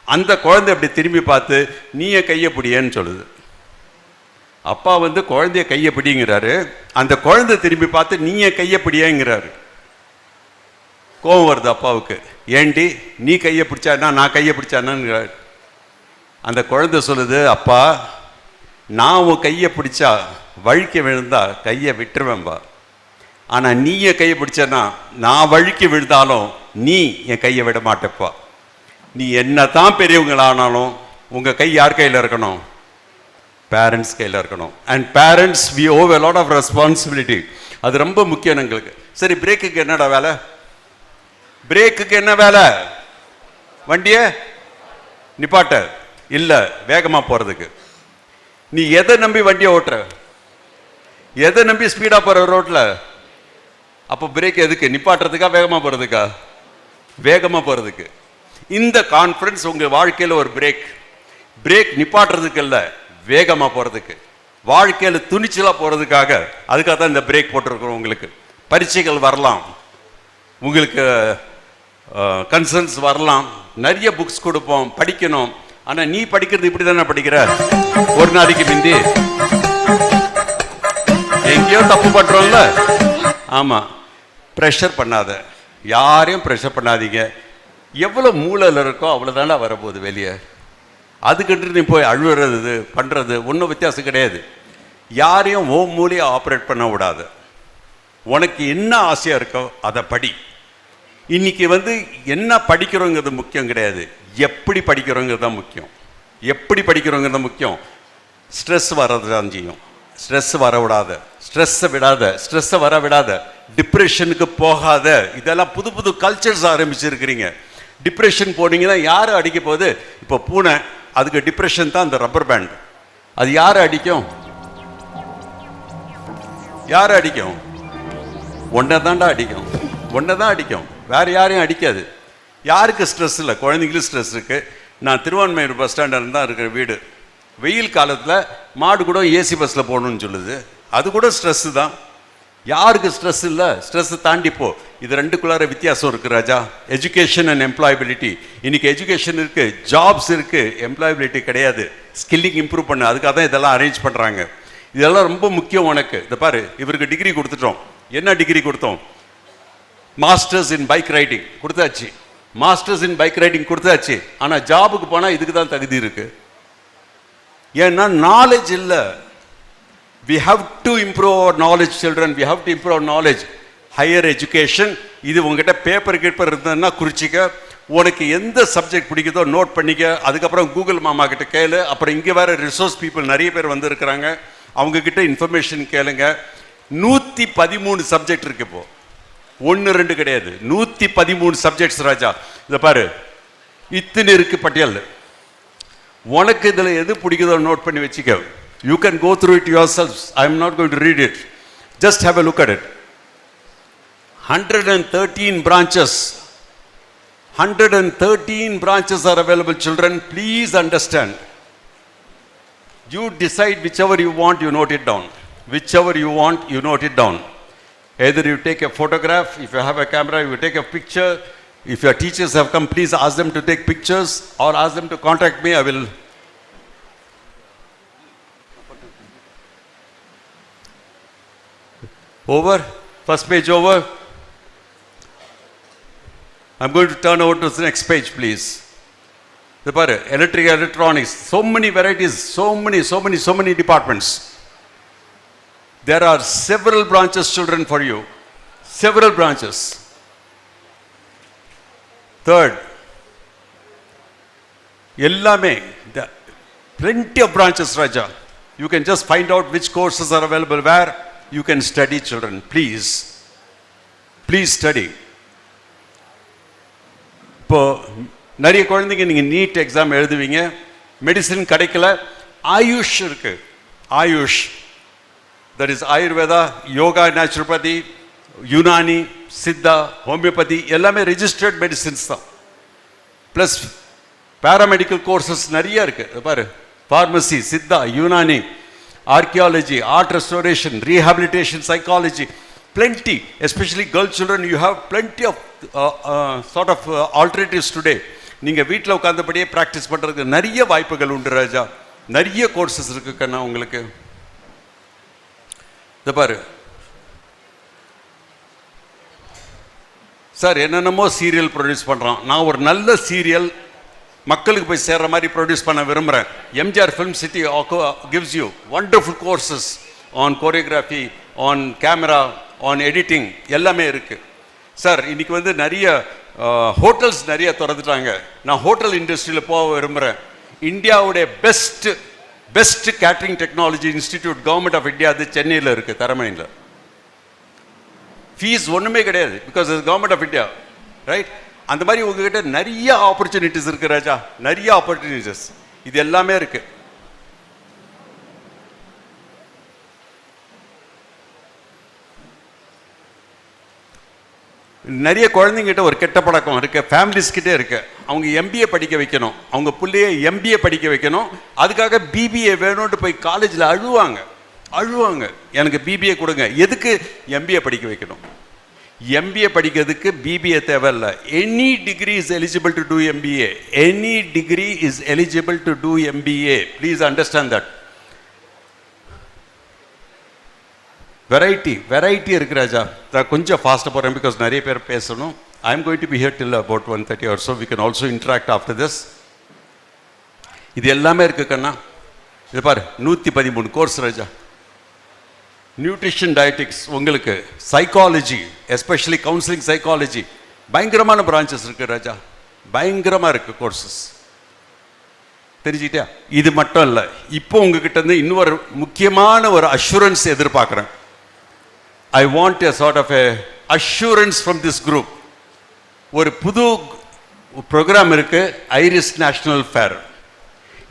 அந்த குழந்தை அப்படி திரும்பி பார்த்து நீ என் கையை பிடியன்னு சொல்லுது. அப்பா வந்து குழந்தைய கையை பிடிங்கிறாரு. அந்த குழந்தை திரும்பி பார்த்து நீ என் கையை பிடியங்கிறாரு. கோபம் வருது அப்பாவுக்கு. ஏண்டி நீ கையை பிடிச்சானா நான் கையை பிடிச்சானாங்கிறாரு. அந்த குழந்தை சொல்லுது, அப்பா நான் உன் கையை பிடிச்சா வழுக்கி விழுந்தா கையை விட்டுருவேன்பா. ஆனா நீ என் கையை பிடிச்சனா நான் வழுக்கி விழுந்தாலும் நீ என் கையை விட மாட்டேப்பா. நீ என்னதான் பெரியவங்களானாலும் உங்க கை யார் கையில் இருக்கணும்? பேரண்ட்ஸ் கையில் இருக்கணும். And parents we owe a lot of responsibility. அது ரொம்ப முக்கியம் எங்களுக்கு. சரி, பிரேக்குக்கு என்னடா வேலை? பிரேக்குக்கு என்ன வேலை? வண்டிய நிப்பாட்ட இல்ல, வேகமா போறதுக்கு. நீ எதை நம்பி வண்டியை ஓட்டுற? எதை நம்பி ஸ்பீடா போற ரோட்ல? அப்போ பிரேக் எதுக்கு? நிப்பாட்டுறதுக்கா வேகமா போறதுக்கா? வேகமா போறதுக்கு. இந்த கான்ஃபிடன்ஸ் உங்க வாழ்க்கையில ஒரு பிரேக் நிப்பாட்டுறதுக்கு இல்ல, வேகமா போறதுக்கு. வாழ்க்கையில துணிச்சலா போறதுக்காக, அதுக்காக தான் இந்த பிரேக் போட்டிருக்கிறோம். உங்களுக்கு பரீட்சைகள் வரலாம், உங்களுக்கு கன்சர்ன்ஸ் வரலாம், நிறைய புக்ஸ் கொடுப்போம், படிக்கணும். ஆனா நீ படிக்கிறது இப்படி தானே படிக்கிற? ஒரு நாளைக்கு பிந்தி எங்கேயோ தப்பு பண்றோம்ல. ஆமா, பிரஷர் பண்ணாத, யாரையும் பிரஷர் பண்ணாதீங்க. எவ்வளவு மூளையில் இருக்கோ அவ்வளவுதானே வரப்போகுது வெளியே. அதுக்கிட்டு நீ போய் அழுவுறது பண்றது ஒன்றும் வித்தியாசம் கிடையாது. யாரையும் ஓ மூலையை ஆப்ரேட் பண்ண விடாது. உனக்கு என்ன ஆசையா இருக்கோ அதை படி. இன்னைக்கு வந்து என்ன படிக்கிறோங்கிறது முக்கியம் கிடையாது, எப்படி படிக்கிறோங்கிறது தான் முக்கியம். எப்படி படிக்கிறோங்கிறது முக்கியம். ஸ்ட்ரெஸ் வர்றது தான் செய்யும். ஸ்ட்ரெஸ்ஸை வர விடாத, டிப்ரெஷனுக்கு போகாத. இதெல்லாம் புது புது கல்ச்சர்ஸ் ஆரம்பிச்சிருக்கிறீங்க. டிப்ரெஷன் போனீங்கன்னா யாரு அடிக்க போகுது? இப்போ பூனை, அதுக்கு டிப்ரெஷன் தான் அந்த ரப்பர் பேண்ட். அது யாரை அடிக்கும்? ஒன்றை தான்டா அடிக்கும். வேற யாரையும் அடிக்காது. யாருக்கு ஸ்ட்ரெஸ் இல்லை? குழந்தைங்களுக்கு ஸ்ட்ரெஸ் இருக்கு. நான் திருவான்மையூர் பஸ் ஸ்டாண்டில் தான் இருக்கிற வீடு. வெயில் காலத்தில் மாடு கூட ஏசி பஸ்ஸில் போகணும்னு சொல்லுது. அது கூட ஸ்ட்ரெஸ்ஸு தான். யாருக்கு ஸ்ட்ரெஸ் இல்லை, ஸ்ட்ரெஸ் தாண்டிப்போ. இது ரெண்டுக்குள்ளார வித்தியாசம் இருக்கு ராஜா. Education and employability. இன்னைக்கு எஜுகேஷன் இருக்கு, ஜாப்ஸ் இருக்கு, எம்ப்ளாயபிலிட்டி கிடையாது. ஸ்கில்லிங் இம்ப்ரூவ் பண்ணு, அதுக்காக தான் இதெல்லாம் அரேஞ்ச் பண்றாங்க. இதெல்லாம் ரொம்ப முக்கியம் உனக்கு. இதை பாரு, இவருக்கு டிகிரி கொடுத்துட்டோம். என்ன டிகிரி கொடுத்தோம்? மாஸ்டர்ஸ் இன் பைக் ரைடிங் கொடுத்தாச்சு. மாஸ்டர்ஸ் இன் பைக் ரைடிங் கொடுத்தாச்சு. ஆனால் ஜாபுக்கு போனால் இதுக்கு தான் தகுதி இருக்கு. ஏன்னா நாலேஜ் இல்லை. We have to improve our knowledge, children. We have to improve our knowledge. Higher education. இது உங்ககிட்ட பேப்பர் இருந்ததுன்னா குறிச்சிக்க. உனக்கு எந்த சப்ஜெக்ட் பிடிக்குதோ நோட் பண்ணிக்க. அதுக்கப்புறம் கூகுள் மாமா கிட்ட கேளு. அப்புறம் இங்கே வேற ரிசோர்ஸ் பீப்புள் நிறைய பேர் வந்திருக்கிறாங்க, அவங்க கிட்ட இன்ஃபர்மேஷன் கேளுங்க. 113 சப்ஜெக்ட் இருக்கு இப்போ, 1-2 கிடையாது, 113 சப்ஜெக்ட்ஸ் ராஜா. இதை பாரு, இத்தனை இருக்கு பட்டியல். உனக்கு இதில் எது பிடிக்குதோ நோட் பண்ணி வச்சுக்க. You can go through it yourselves. I am not going to read it. Just have a look at it. 113 branches. 113 branches are available, children. Please understand. You decide whichever you want, you note it down. Whichever you want, you note it down. Either you take a photograph, if you have a camera, you take a picture. If your teachers have come, please ask them to take pictures or ask them to contact me. I will. Over. First page over. I'm going to turn over to the next page, please. The part electric, electronics, so many varieties, so many departments. There are several branches, children, for you. Several branches. Third, ellame, plenty of branches, Raja. You can just find out which courses are available where. You can study, children. Please study. இப்போ நிறைய குழந்தைங்க நீங்கள் நீட் எக்ஸாம் எழுதுவீங்க, மெடிசின் கிடைக்கல. ஆயுஷ் இருக்கு. AYUSH, that is Ayurveda, yoga, naturopathy, Unani, Siddha, homeopathy, எல்லாமே ரெஜிஸ்டர்ட் மெடிசின்ஸ் தான். ப்ளஸ் பேராமெடிக்கல் கோர்சஸ் நிறைய இருக்கு. பாரு, pharmacy, Siddha, Unani, archaeology, art restoration, rehabilitation, psychology, plenty. Especially girl children, you have plenty of sort of alternatives today. நீங்க வீட்டில் உட்கார்ந்தபடியே ப்ராக்டிஸ் பண்றதுக்கு நிறைய வாய்ப்புகள் உண்டு ராஜா. நிறைய கோர்சஸ் இருக்கு கண்ணா உங்களுக்கு. இதை பாரு சார், என்னென்னமோ சீரியல் ப்ரொடியூஸ் பண்றான். நான் ஒரு நல்ல சீரியல் மக்களுக்கு போய் சேர்ற மாதிரி ப்ரொடியூஸ் பண்ண விரும்புகிறேன். MGR film city gives you wonderful courses on choreography, on camera, on editing, எல்லாமே இருக்கு சார். இன்னைக்கு வந்து நிறைய ஹோட்டல்ஸ் நிறைய திறந்துட்டாங்க. நான் ஹோட்டல் இண்டஸ்ட்ரியில் போக விரும்புகிறேன். இந்தியாவுடைய best catering technology institute government of India அது சென்னையில் இருக்கு, தரமணியில். ஃபீஸ் ஒன்றுமே கிடையாது, பிகாஸ் இது கவர்மெண்ட் ஆஃப் இந்தியா, ரைட்? அந்த மாதிரி உங்ககிட்ட நிறைய ஆப்பர்ச்சுனிட்டிஸ் இருக்கு ராஜா, நிறைய ஆப்பர்ச்சுனிட்டிஸ். இது எல்லாமே இருக்கு. நிறைய குழந்தைங்கிட்ட ஒரு கெட்ட பழக்கம் இருக்கு, ஃபேமிலிஸ் கிட்டே இருக்கு. அவங்க எம்பிஏ படிக்க வைக்கணும், அவங்க பிள்ளைய எம்பிஏ படிக்க வைக்கணும். அதுக்காக பிபிஏ வேணும்னு போய் காலேஜில் அழுவாங்க, எனக்கு பிபிஏ கொடுங்க. எதுக்கு எம்பிஏ படிக்க வைக்கணும்? எம்பிஏ படிக்கிறதுக்கு பிபிஏ தேவையில்லை. Any degree is eligible to do MBA. Any degree is eligible to do MBA. Please understand that. Variety இருக்கு ராஜா. நான் கொஞ்சம் ஃபாஸ்ட்டாக போகிறேன், பிகாஸ் நிறைய பேர் பேசணும். I am going to be here till about 1:30 or so. We can also interact after this. இது எல்லாமே இருக்கு கண்ணா. இது பாரு, 113 கோர்ஸ் ராஜா. நியூட்ரிஷன் டயட்டிக்ஸ் உங்களுக்கு, சைக்காலஜி, எஸ்பெஷலி கவுன்சிலிங் சைக்காலஜி, பயங்கரமான பிரான்ச்சஸ் இருக்கு ராஜா. பயங்கரமாக இருக்கு கோர்சஸ். தெரிஞ்சுக்கிட்டா? இது மட்டும் இல்லை, இப்போ உங்ககிட்ட இருந்து இன்னொரு முக்கியமான ஒரு அஷூரன்ஸ் எதிர்பார்க்குறேன். I want a sort of a assurance from this group. ஒரு புது ப்ரோக்ராம் இருக்கு, ஐரிஸ் நேஷனல் ஃபேர்.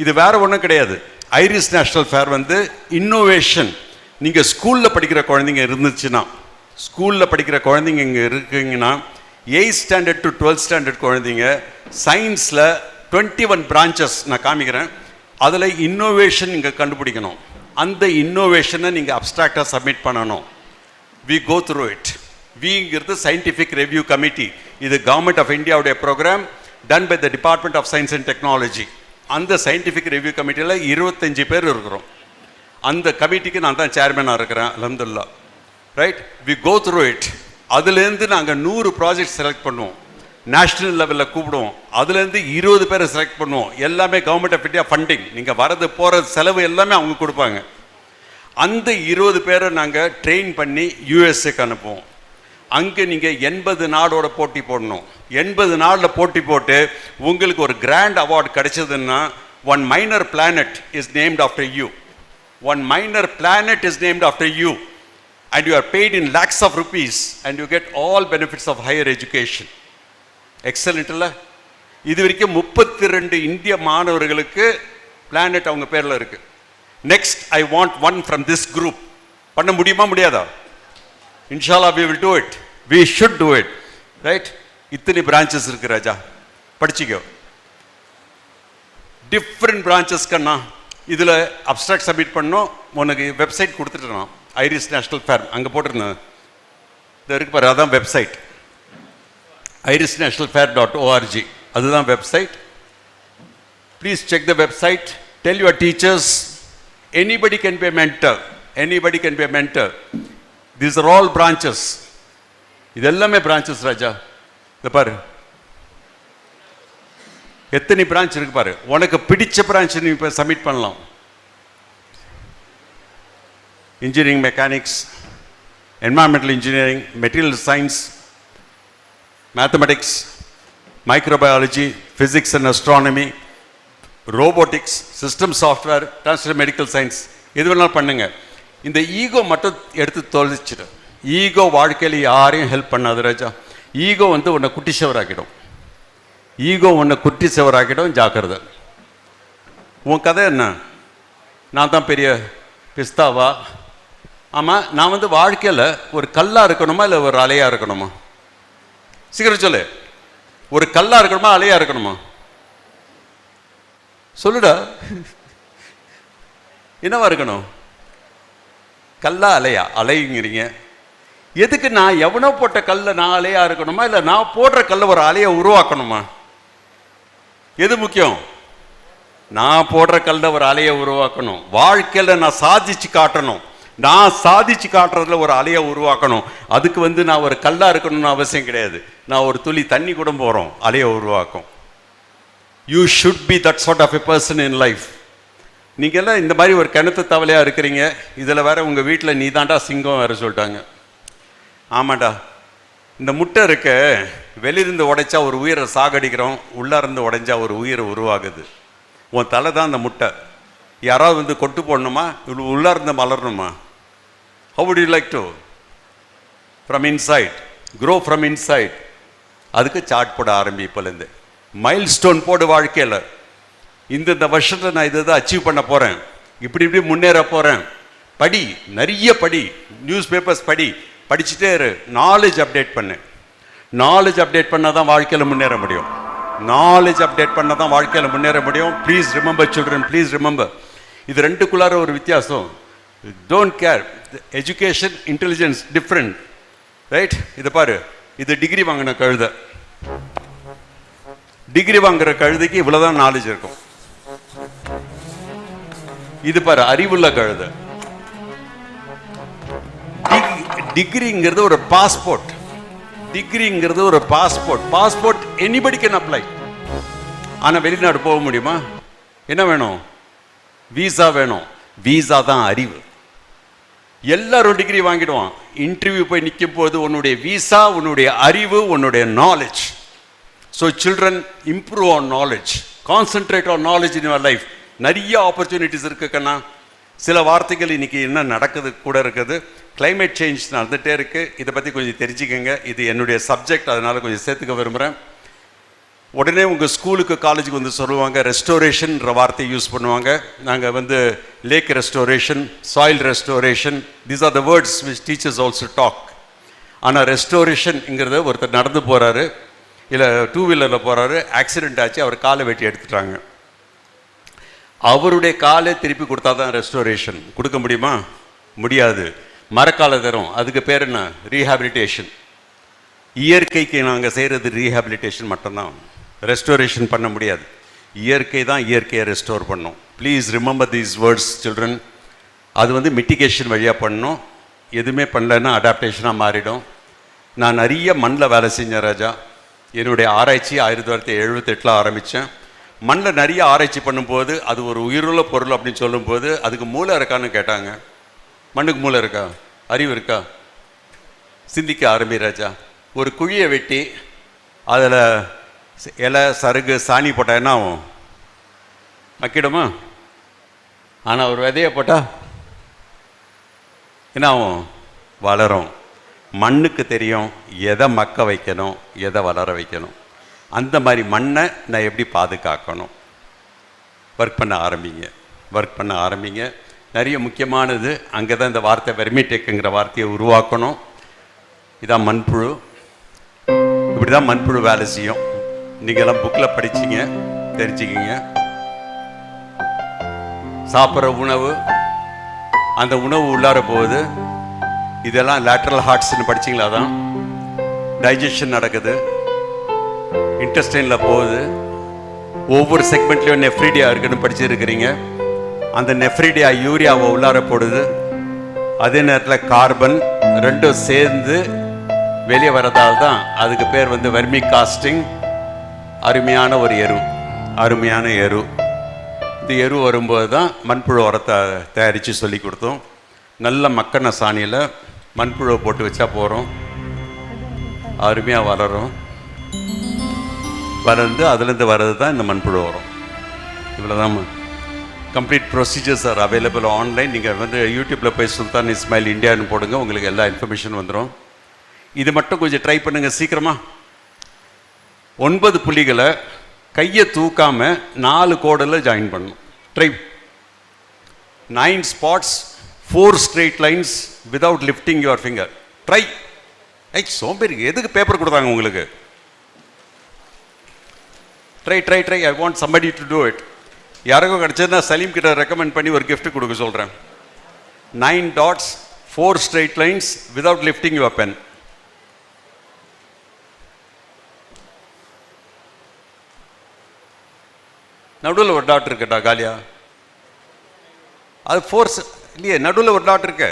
இது வேற ஒன்றும் கிடையாது. ஐரிஸ் நேஷனல் ஃபேர் வந்து இன்னோவேஷன். நீங்கள் ஸ்கூலில் படிக்கிற குழந்தைங்க இருந்துச்சுன்னா, ஸ்கூலில் படிக்கிற குழந்தைங்க இங்கே இருக்கீங்கன்னா, 8th standard to 12th standard குழந்தைங்க சயின்ஸில் 21 பிரான்ச்சஸ் நான் காமிக்கிறேன். அதில் இன்னோவேஷன் நீங்கள் கண்டுபிடிக்கணும். அந்த இன்னோவேஷனை நீங்கள் அப்ஸ்ட்ராக்டாக சப்மிட் பண்ணணும். we go through it. விங்கிறது சயின்டிஃபிக் ரிவ்யூ கமிட்டி. இது கவர்மெண்ட் ஆஃப் இந்தியாவுடைய programme done by the department of science and technology. அந்த சயின்டிஃபிக் ரிவ்யூ கமிட்டியில் 25 பேர் இருக்கிறோம். அந்த கமிட்டிக்கு நான் தான் சேர்மனாக இருக்கிறேன், அல்ஹம்துலில்லாஹ். Right, we go through it. அதுலேருந்து நாங்கள் 100 ப்ராஜெக்ட் செலக்ட் பண்ணுவோம், நேஷ்னல் லெவலில் கூப்பிடுவோம். அதுலேருந்து 20 பேரை செலக்ட் பண்ணுவோம். எல்லாமே கவர்மெண்ட் ஆஃப் இந்தியா ஃபண்டிங். நீங்கள் வரது போகிற செலவு எல்லாமே அவங்க கொடுப்பாங்க. அந்த 20 பேரை நாங்கள் ட்ரெயின் பண்ணி யூஎஸ்ஏக்கு அனுப்புவோம். அங்கே நீங்கள் 80 நாடோட போட்டி போடணும். 80 நாளில் போட்டி போட்டு உங்களுக்கு ஒரு கிராண்ட் அவார்டு கிடைச்சதுன்னா, one minor planet is named after you. One minor planet is named after you and you are paid in lakhs of rupees and you get all benefits of higher education. Excellent இல்லை? இது வரைக்கும் 32 இந்திய மாணவர்களுக்கு பிளானட் அவங்க பேரில் இருக்கு. Next I want one from this group. பண்ண முடியுமா முடியாதா? இன்ஷால்லா we will do it. We should do it. Right? இத்தனை பிரான்ச்சஸ் இருக்கு ராஜா, படிச்சுக்கோ. டிஃப்ரெண்ட் பிரான்ச்சஸ் கண்ணா. இதில் அப்ட்ராக்ட் சப்மிட் பண்ணோம். உனக்கு வெப்சைட் கொடுத்துட்டேன், ஐரிஸ் நேஷனல் ஃபேர் அங்கே போட்டிருந்தேன். இது இருக்கு பாரு, அதான் வெப்சைட். irisnationalfair.org, அதுதான் website. Please check the website. Tell your teachers, anybody can be a mentor. Anybody can be a mentor. These are all branches. இது எல்லாமே பிரான்ச்சஸ் ராஜா. இதை பாரு, எத்தனை பிரான்ச் இருக்கு பாரு. உனக்கு பிடிச்ச பிரான்ச் நீ இப்போ சப்மிட் பண்ணலாம். Engineering mechanics, environmental engineering, material science, mathematics, microbiology, physics and astronomy, robotics, system software, transfer medical science, எது வேணாலும் பண்ணுங்க. இந்த ஈகோ மட்டும் எடுத்து தொலைச்சிடு. ஈகோ வாழ்க்கையில் யாரையும் ஹெல்ப் பண்ணாது ராஜா. ஈகோ உன்னை குட்டி செவராக்கிடும். ஈகோ உன்னை குட்டி செவராக்கிடும், ஜாக்கிரதை. உன் கதை என்ன? நான் தான் பெரிய பிஸ்தாவா? ஆமாம், நான் வாழ்க்கையில் ஒரு கல்லாக இருக்கணுமா இல்லை ஒரு அலையாக இருக்கணுமா? சீக்கிரம் சொல்லு. ஒரு கல்லாக இருக்கணுமா அலையாக இருக்கணுமா? சொல்லுடா, என்னவா இருக்கணும்? கல்லா அலையா? அலைங்கிறீங்க எதுக்கு? நான் எவனோ போட்ட கல்ல நான் அலையா இருக்கணுமா இல்லை நான் போடுற கல்ல ஒரு அலையை உருவாக்கணுமா? எது முக்கியம்? நான் போடுற கல்ல ஒரு அலையை உருவாக்கணும். வாழ்க்கையில் நான் சாதிச்சு காட்டணும். நான் சாதிச்சு காட்டுறதுல ஒரு அலையை உருவாக்கணும். அதுக்கு நான் ஒரு கல்லா இருக்கணும்னு அவசியம் கிடையாது. நான் ஒரு துளி தண்ணி கூட போகிறோம், அலையை உருவாக்கும். You should be that sort of a person in life. நீங்கள் எல்லாம் இந்த மாதிரி ஒரு கிணத்து தவளையாக இருக்கிறீங்க. இதில் வேற உங்கள் வீட்டில் நீ தாண்டா சிங்கம் வேற சொல்லிட்டாங்க. ஆமாண்டா, இந்த முட்டை இருக்க, வெளியிருந்து உடைச்சா ஒரு உயிரை சாகடிக்கிறோம், உள்ளாருந்து உடைஞ்சா ஒரு உயிரை உருவாகுது. உன் தலை தான் அந்த முட்டை. யாராவது கொட்டு போடணுமா, உள்ளார்ந்து மலரணுமா? How would you like to? From inside, grow from inside. அதுக்கு சார்ட் போட ஆரம்பிப்பலேருந்து மைல் ஸ்டோன் போடு. வாழ்க்கையில் இந்த வருஷத்தில் நான் இதை தான் அச்சீவ் பண்ண போகிறேன், இப்படி முன்னேற போகிறேன். படி, நிறைய படி, நியூஸ் பேப்பர்ஸ் படி, படிச்சுட்டே இரு. நாலேஜ் அப்டேட் பண்ணு. நாலேஜ் அப்டேட் பண்ணால் தான் வாழ்க்கையில் முன்னேற முடியும். நாலேஜ் அப்டேட் பண்ணால் தான் வாழ்க்கையில் முன்னேற முடியும். Please remember children, please remember. இது ரெண்டுக்குள்ளார ஒரு வித்தியாசம். Don't care. Education, intelligence different. Right? இதை பாரு, இது டிகிரி வாங்கின கழுதை. டிகிரி வாங்குற கழுதைக்கு இவ்வளவுதான் நாலேஜ் இருக்கும். இது பாரு, அறிவுள்ள கழுதை. டிகிரிங்கிறது ஒரு பாஸ்போர்ட். டிகிரிங்கிறது ஒரு passport. Passport anybody can apply. ஆனா வெளிநாடு போக முடியுமா? என்ன வேணும்? வீசா வேணும். வீசா தான் அறிவு. எல்லாரும் டிகிரி வாங்கிடுவான். இன்டர்வியூ போய் நிற்கும் போது உன்னுடைய வீசா, உன்னுடைய அறிவு, உன்னுடைய knowledge. So children, improve on knowledge, concentrate on knowledge in your life. நிறைய ஆப்பர்ச்சுனிட்டிஸ் இருக்கு கண்ணா. சில வார்த்தைகள் இன்னைக்கு என்ன நடக்குது கூட இருக்குது. கிளைமேட் சேஞ்ச் நடந்துகிட்டே இருக்கு. இதை பற்றி கொஞ்சம் தெரிஞ்சுக்கங்க. இது என்னுடைய சப்ஜெக்ட், அதனால கொஞ்சம் சேர்த்துக்க விரும்புகிறேன். உடனே உங்கள் ஸ்கூலுக்கு காலேஜுக்கு சொல்லுவாங்க, ரெஸ்டோரேஷன்ற வார்த்தையை யூஸ் பண்ணுவாங்க. நாங்கள் lake restoration, soil restoration, these are the words which teachers also talk. ஆனால் ரெஸ்டோரேஷன்ங்கிறத ஒருத்தர் நடந்து போகிறாரு, இல்லை டூ வீலரில் போகிறாரு, ஆக்சிடென்ட் ஆச்சு, அவர் காலை வெட்டி எடுத்துட்டாங்க. அவருடைய காலை திருப்பி கொடுத்தா தான் ரெஸ்டோரேஷன். கொடுக்க முடியுமா? முடியாது. மரக்கால தரும், அதுக்கு பேர் என்ன? ரீஹாபிலிட்டேஷன். இயற்கைக்கு நாங்கள் செய்கிறது ரீஹாபிலிட்டேஷன் மட்டும்தான், ரெஸ்டோரேஷன் பண்ண முடியாது. இயற்கை தான் இயற்கையை ரெஸ்டோர் பண்ணும். Please remember these words children. அது மிட்டிகேஷன் வழியாக பண்ணணும். எதுவுமே பண்ணலைன்னா அடாப்டேஷனாக மாறிடும். நான் நிறைய மண்ணில் வேலை செஞ்சேன் ராஜா. என்னுடைய ஆராய்ச்சி 1978 ஆரம்பித்தேன். மண்ணில் நிறைய ஆராய்ச்சி பண்ணும்போது அது ஒரு உயிருள்ள பொருள் அப்படின்னு சொல்லும்போது அதுக்கு மூளை இருக்கான்னு கேட்டாங்க. மண்ணுக்கு மூளை இருக்கா? அறிவு இருக்கா? சிந்திக்க ஆரம்பி ராஜா. ஒரு குழியை வெட்டி அதில் இலை சருகு சாணி போட்டால் என்ன ஆகும்? மக்கிடுமா? ஆனால் ஒரு விதையை போட்டால் என்ன ஆகும்? வளரும். மண்ணுக்கு தெரியும் எதை மக்க வைக்கணும், எதை வளர வைக்கணும். அந்த மாதிரி மண்ணை நான் எப்படி பாதுகாக்கணும்? ஒர்க் பண்ண ஆரம்பிங்க, ஒர்க் பண்ண ஆரம்பிங்க. நிறைய முக்கியமானது அங்கே தான் இந்த வார்த்தை வெர்மிடெக்குங்கிற வார்த்தையை உருவாக்கணும். இதான் மண்புழு. இப்படி தான் மண்புழு வேலை செய்யும். நீங்கள்லாம் புக்கில் படிச்சிங்க, தெரிஞ்சுக்கிங்க. சாப்பிட்ற உணவு, அந்த உணவு உள்ளார போகுது. இதெல்லாம் லேட்ரல் ஹார்ட்ஸ்ன்னு படிச்சிங்களா? தான் டைஜஷன் நடக்குது, இன்டெஸ்டைனில் போகுது. ஒவ்வொரு செக்மெண்ட்லேயும் நெஃப்ரிடியா இருக்குன்னு படிச்சிருக்கிறீங்க. அந்த நெஃப்ரிடியா யூரியாவை உள்ளார போடுது. அதே நேரத்தில் கார்பன் ரெண்டும் சேர்ந்து வெளியே வரதால் தான் அதுக்கு பேர் வெர்மி காஸ்டிங். அருமையான ஒரு எரு, அருமையான எரு. இந்த எரு வரும்போது தான் மண்புழு உரத்தை தயாரித்து சொல்லி கொடுத்தோம். நல்ல மக்கின சாணியில் மண்புழுவை போட்டு வச்சா போகிறோம், அருமையாக வளரும். வளர்ந்து அதுலேருந்து வர்றது தான் இந்த மண்புழு வரும். இவ்வளோ தான். Complete procedures are available online. நீங்கள் யூடியூப்பில் போய் சுல்தான் இஸ்மாயில் இந்தியான்னு போடுங்க, உங்களுக்கு எல்லா இன்ஃபர்மேஷன் வந்துடும். இது மட்டும் கொஞ்சம் ட்ரை பண்ணுங்கள் சீக்கிரமாக. 9 புள்ளிகளை கையை தூக்காமல் 4 கோடில் ஜாயின் பண்ணணும். Try. 9 spots, 4 straight lines without lifting your finger. Try. சோம்பேறி எதுக்கு பேப்பர் கொடுத்தாங்க உங்களுக்கு? Try try try. I want somebody to do it. யாருக்கும் கிடச்சதுன்னா சலீம் கிட்ட ரெக்கமெண்ட் பண்ணி ஒரு gift கொடுக்க சொல்கிறேன். 9 dots, 4 straight lines without lifting your pen. நடுவில் ஒரு டாட் இருக்குடா காலியா. அது ஃபோர்ஸ் இல்லையே, நடுவில் ஒரு டாட் இருக்கு.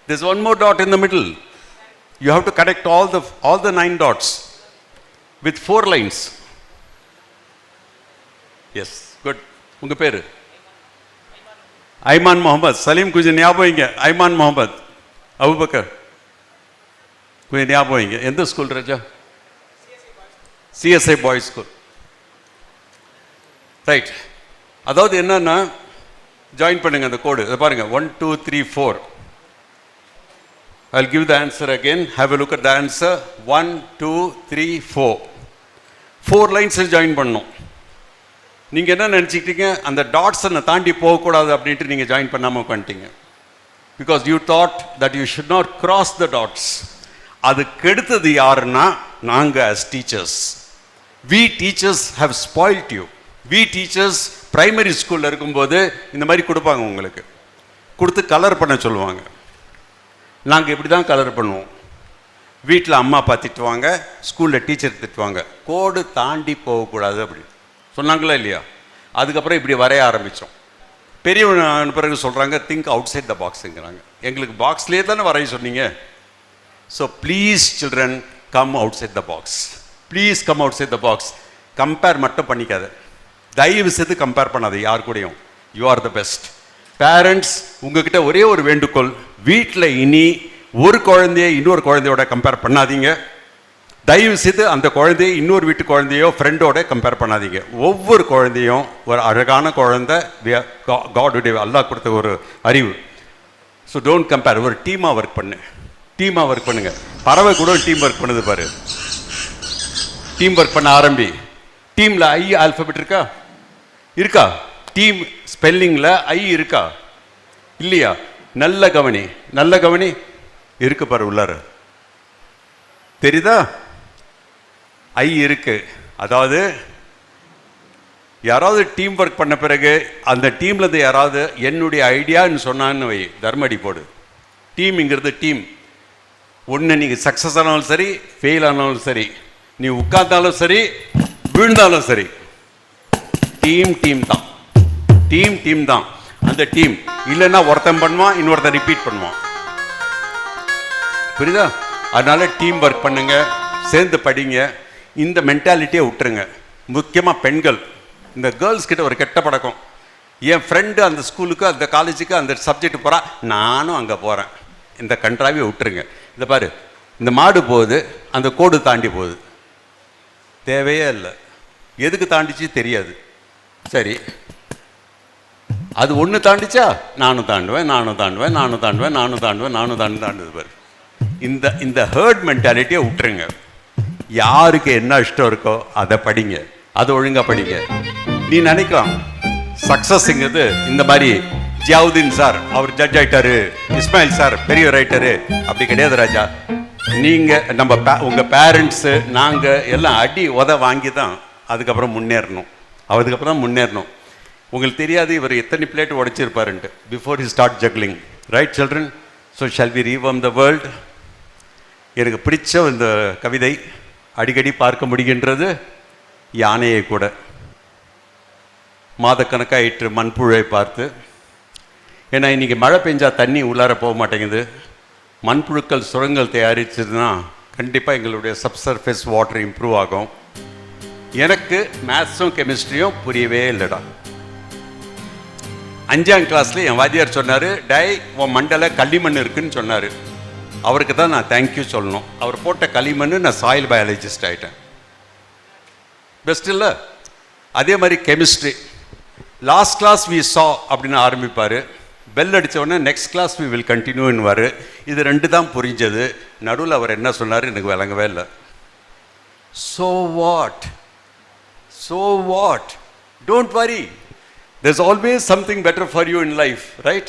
There's one more dot in the middle. You have to connect all the 9 dots with 4 lines. Yes, good. உங்க பேரு? ஐமான் முகமது. சலீம் கொஞ்சம் ஞாபகம் வைங்க. ஐமான் முகமது, அபுபக்கர் கொஞ்சம் ஞாபகம் வைங்க. எந்த ஸ்கூல் ராஜா? CSI boys school. ரைட். அதாவது என்னன்னா ஜாயின் பண்ணுங்க அந்த கோடு. இதை பாருங்க, 1 2 3 4. I'll give the answer again. Have a look at the answer. 1 2 3 4. 4 lines join பண்ணணும். நீங்க என்ன நினைச்சிட்டீங்க? அந்த டாட்ஸை தாண்டி போகக்கூடாது அப்படின்ட்டு நீங்க ஜாயின் பண்ணாம உட்காந்துட்டீங்க. Because you thought that you should not cross the dots. அது கெடுத்தது யாருன்னா நாங்க as teachers. We teachers have spoiled you. We teachers primary ஸ்கூலில் இருக்கும்போது இந்த மாதிரி கொடுப்பாங்க, உங்களுக்கு கொடுத்து கலர் பண்ண சொல்லுவாங்க. நாங்கள் இப்படி தான் கலர் பண்ணுவோம். வீட்டில் அம்மா அப்பா திட்டுவாங்க, ஸ்கூலில் டீச்சர் திட்டுவாங்க. கோடு தாண்டி போகக்கூடாது அப்படி சொன்னாங்களா இல்லையா? அதுக்கப்புறம் இப்படி வரைய ஆரம்பித்தோம். பெரியவன் பிறகு சொல்கிறாங்க திங்க் அவுட் சைட் த பாக்ஸுங்கிறாங்க. எங்களுக்கு பாக்ஸ்லேயே தானே வரைய சொன்னீங்க. So please children come outside the box. Please come outside the box. Compare மட்டும் பண்ணிக்காத, தயவு செய்து கம்பேர் பண்ணாது யார் கூடயும். You are the best. Parents, உங்ககிட்ட ஒரே ஒரு வேண்டுகோள், வீட்டில் இனி ஒரு குழந்தைய இன்னொரு குழந்தையோட கம்பேர் பண்ணாதீங்க. தயவு செய்து அந்த குழந்தைய இன்னொரு வீட்டு குழந்தையோ ஃப்ரெண்டோட கம்பேர் பண்ணாதீங்க. ஒவ்வொரு குழந்தையும் ஒரு அழகான குழந்தை, காடுடைய அல்லாஹ் கொடுத்த ஒரு அறிவு. So don't compare. ஒரு டீமாக ஒர்க் பண்ணு, டீமாக ஒர்க் பண்ணுங்க. பறவை கூட டீம் ஒர்க் பண்ணுது பாரு. டீம் ஒர்க் பண்ண ஆரம்பி. டீமில் ஐ ஆல்பபெட் இருக்கா? இருக்கா? டீம் ஸ்பெல்லிங்கில் ஐ இருக்கா? இல்லையா? நல்ல கவனி, நல்ல கவனி. இருக்கு பாரு உள்ளார, தெரியுதா? ஐ இருக்கு. அதாவது யாராவது டீம் ஒர்க் பண்ண பிறகு அந்த டீம்ல இருந்து யாராவது என்னுடைய ஐடியான்னு சொன்னான்னு வை, தர்மடி போடு. டீம்ங்கிறது டீம். ஒன்று நீங்கள் சக்ஸஸ் ஆனாலும் சரி, ஃபெயில் ஆனாலும் சரி, நீ உட்கார்ந்தாலும் சரி, விழுந்தாலும் சரி, டீம் தான். டீம் தான். அந்த டீம் இல்லைன்னா ஒருத்தன் பண்ணுவான், இன்னொருத்தன் ரிப்பீட் பண்ணுவான். புரியுதா? அதனால டீம் ஒர்க் பண்ணுங்க, சேர்ந்து படிங்க. இந்த மென்டாலிட்டியை விட்டுருங்க. முக்கியமாக பெண்கள், இந்த கேர்ள்ஸ் கிட்ட ஒரு கெட்ட பழக்கம். என் ஃப்ரெண்டு அந்த ஸ்கூலுக்கு, அந்த காலேஜுக்கு, அந்த சப்ஜெக்ட் போகிறா, நானும் அங்கே போகிறேன். இந்த கண்ட்ராவியை விட்டுருங்க. இந்த பாரு, இந்த மாடு போகுது, அந்த கோடு தாண்டி போகுது, தேவையே இல்லை. எதுக்கு தாண்டிச்சு தெரியாது. சரி, அது ஒன்று தாண்டிச்சா நானும் தாண்டுவேன், தாண்டுது பாரு. இந்த ஹர்ட் மென்டாலிட்டியை விட்டுருங்க. யாருக்கு என்ன இஷ்டம் இருக்கோ அதை படிங்க, அதை ஒழுங்காக படிங்க. நீ நினைக்கலாம் சக்ஸஸ்ங்கிறது இந்த மாதிரி ஜியாவுதீன் சார் அவர் ஜட்ஜ் ஆயிட்டாரு, இஸ்மாயில் சார் பெரிய ரைட்டரு, அப்படி கிடையாது ராஜா. நீங்கள் உங்கள் பேரண்ட்ஸு நாங்கள் எல்லாம் அடி உத வாங்கி தான் அதுக்கப்புறம் முன்னேறணும். உங்களுக்கு தெரியாது இவர் எத்தனை பிளேட் உடைச்சிருப்பாருன்ட்டு before he start juggling. Right children? So shall we rewarm the world. எனக்கு பிடிச்ச இந்த கவிதை, அடிக்கடி பார்க்க முடிகின்றது, யானையை கூட மாதக்கணக்காயிற்று மண்புழை பார்த்து. ஏன்னா இன்றைக்கி மழை பெஞ்சா தண்ணி உள்ளார போக மாட்டேங்குது. மண்புழுக்கள் சுரங்கள் தயாரிச்சதுன்னா கண்டிப்பாக எங்களுடைய சப்சர்ஃபேஸ் வாட்டர் இம்ப்ரூவ் ஆகும். எனக்கு மேத்ஸும் கெமிஸ்ட்ரியும் புரியவே இல்லைடா. 5ஆம் கிளாஸில் என் வாத்தியார் சொன்னார், டை உன் மண்டல களிமண் இருக்குன்னு சொன்னார். அவருக்கு தான் நான் தேங்க்யூ சொல்லணும். அவர் போட்ட களிமண் நான் சாயில் பயாலஜிஸ்ட் ஆகிட்டேன். பெஸ்ட் இல்லை? அதே மாதிரி chemistry, last class we saw அப்படின்னு ஆரம்பிப்பார், பெல் அடித்த உடனே நெக்ஸ்ட் கிளாஸ் வி வில் கண்டினியூன்னு. இது 2 தான் புரிஞ்சது. நடுவில் அவர் என்ன சொன்னார் எனக்கு விளங்கவே இல்லை. So what, don't worry, there's always something better for you in life, right?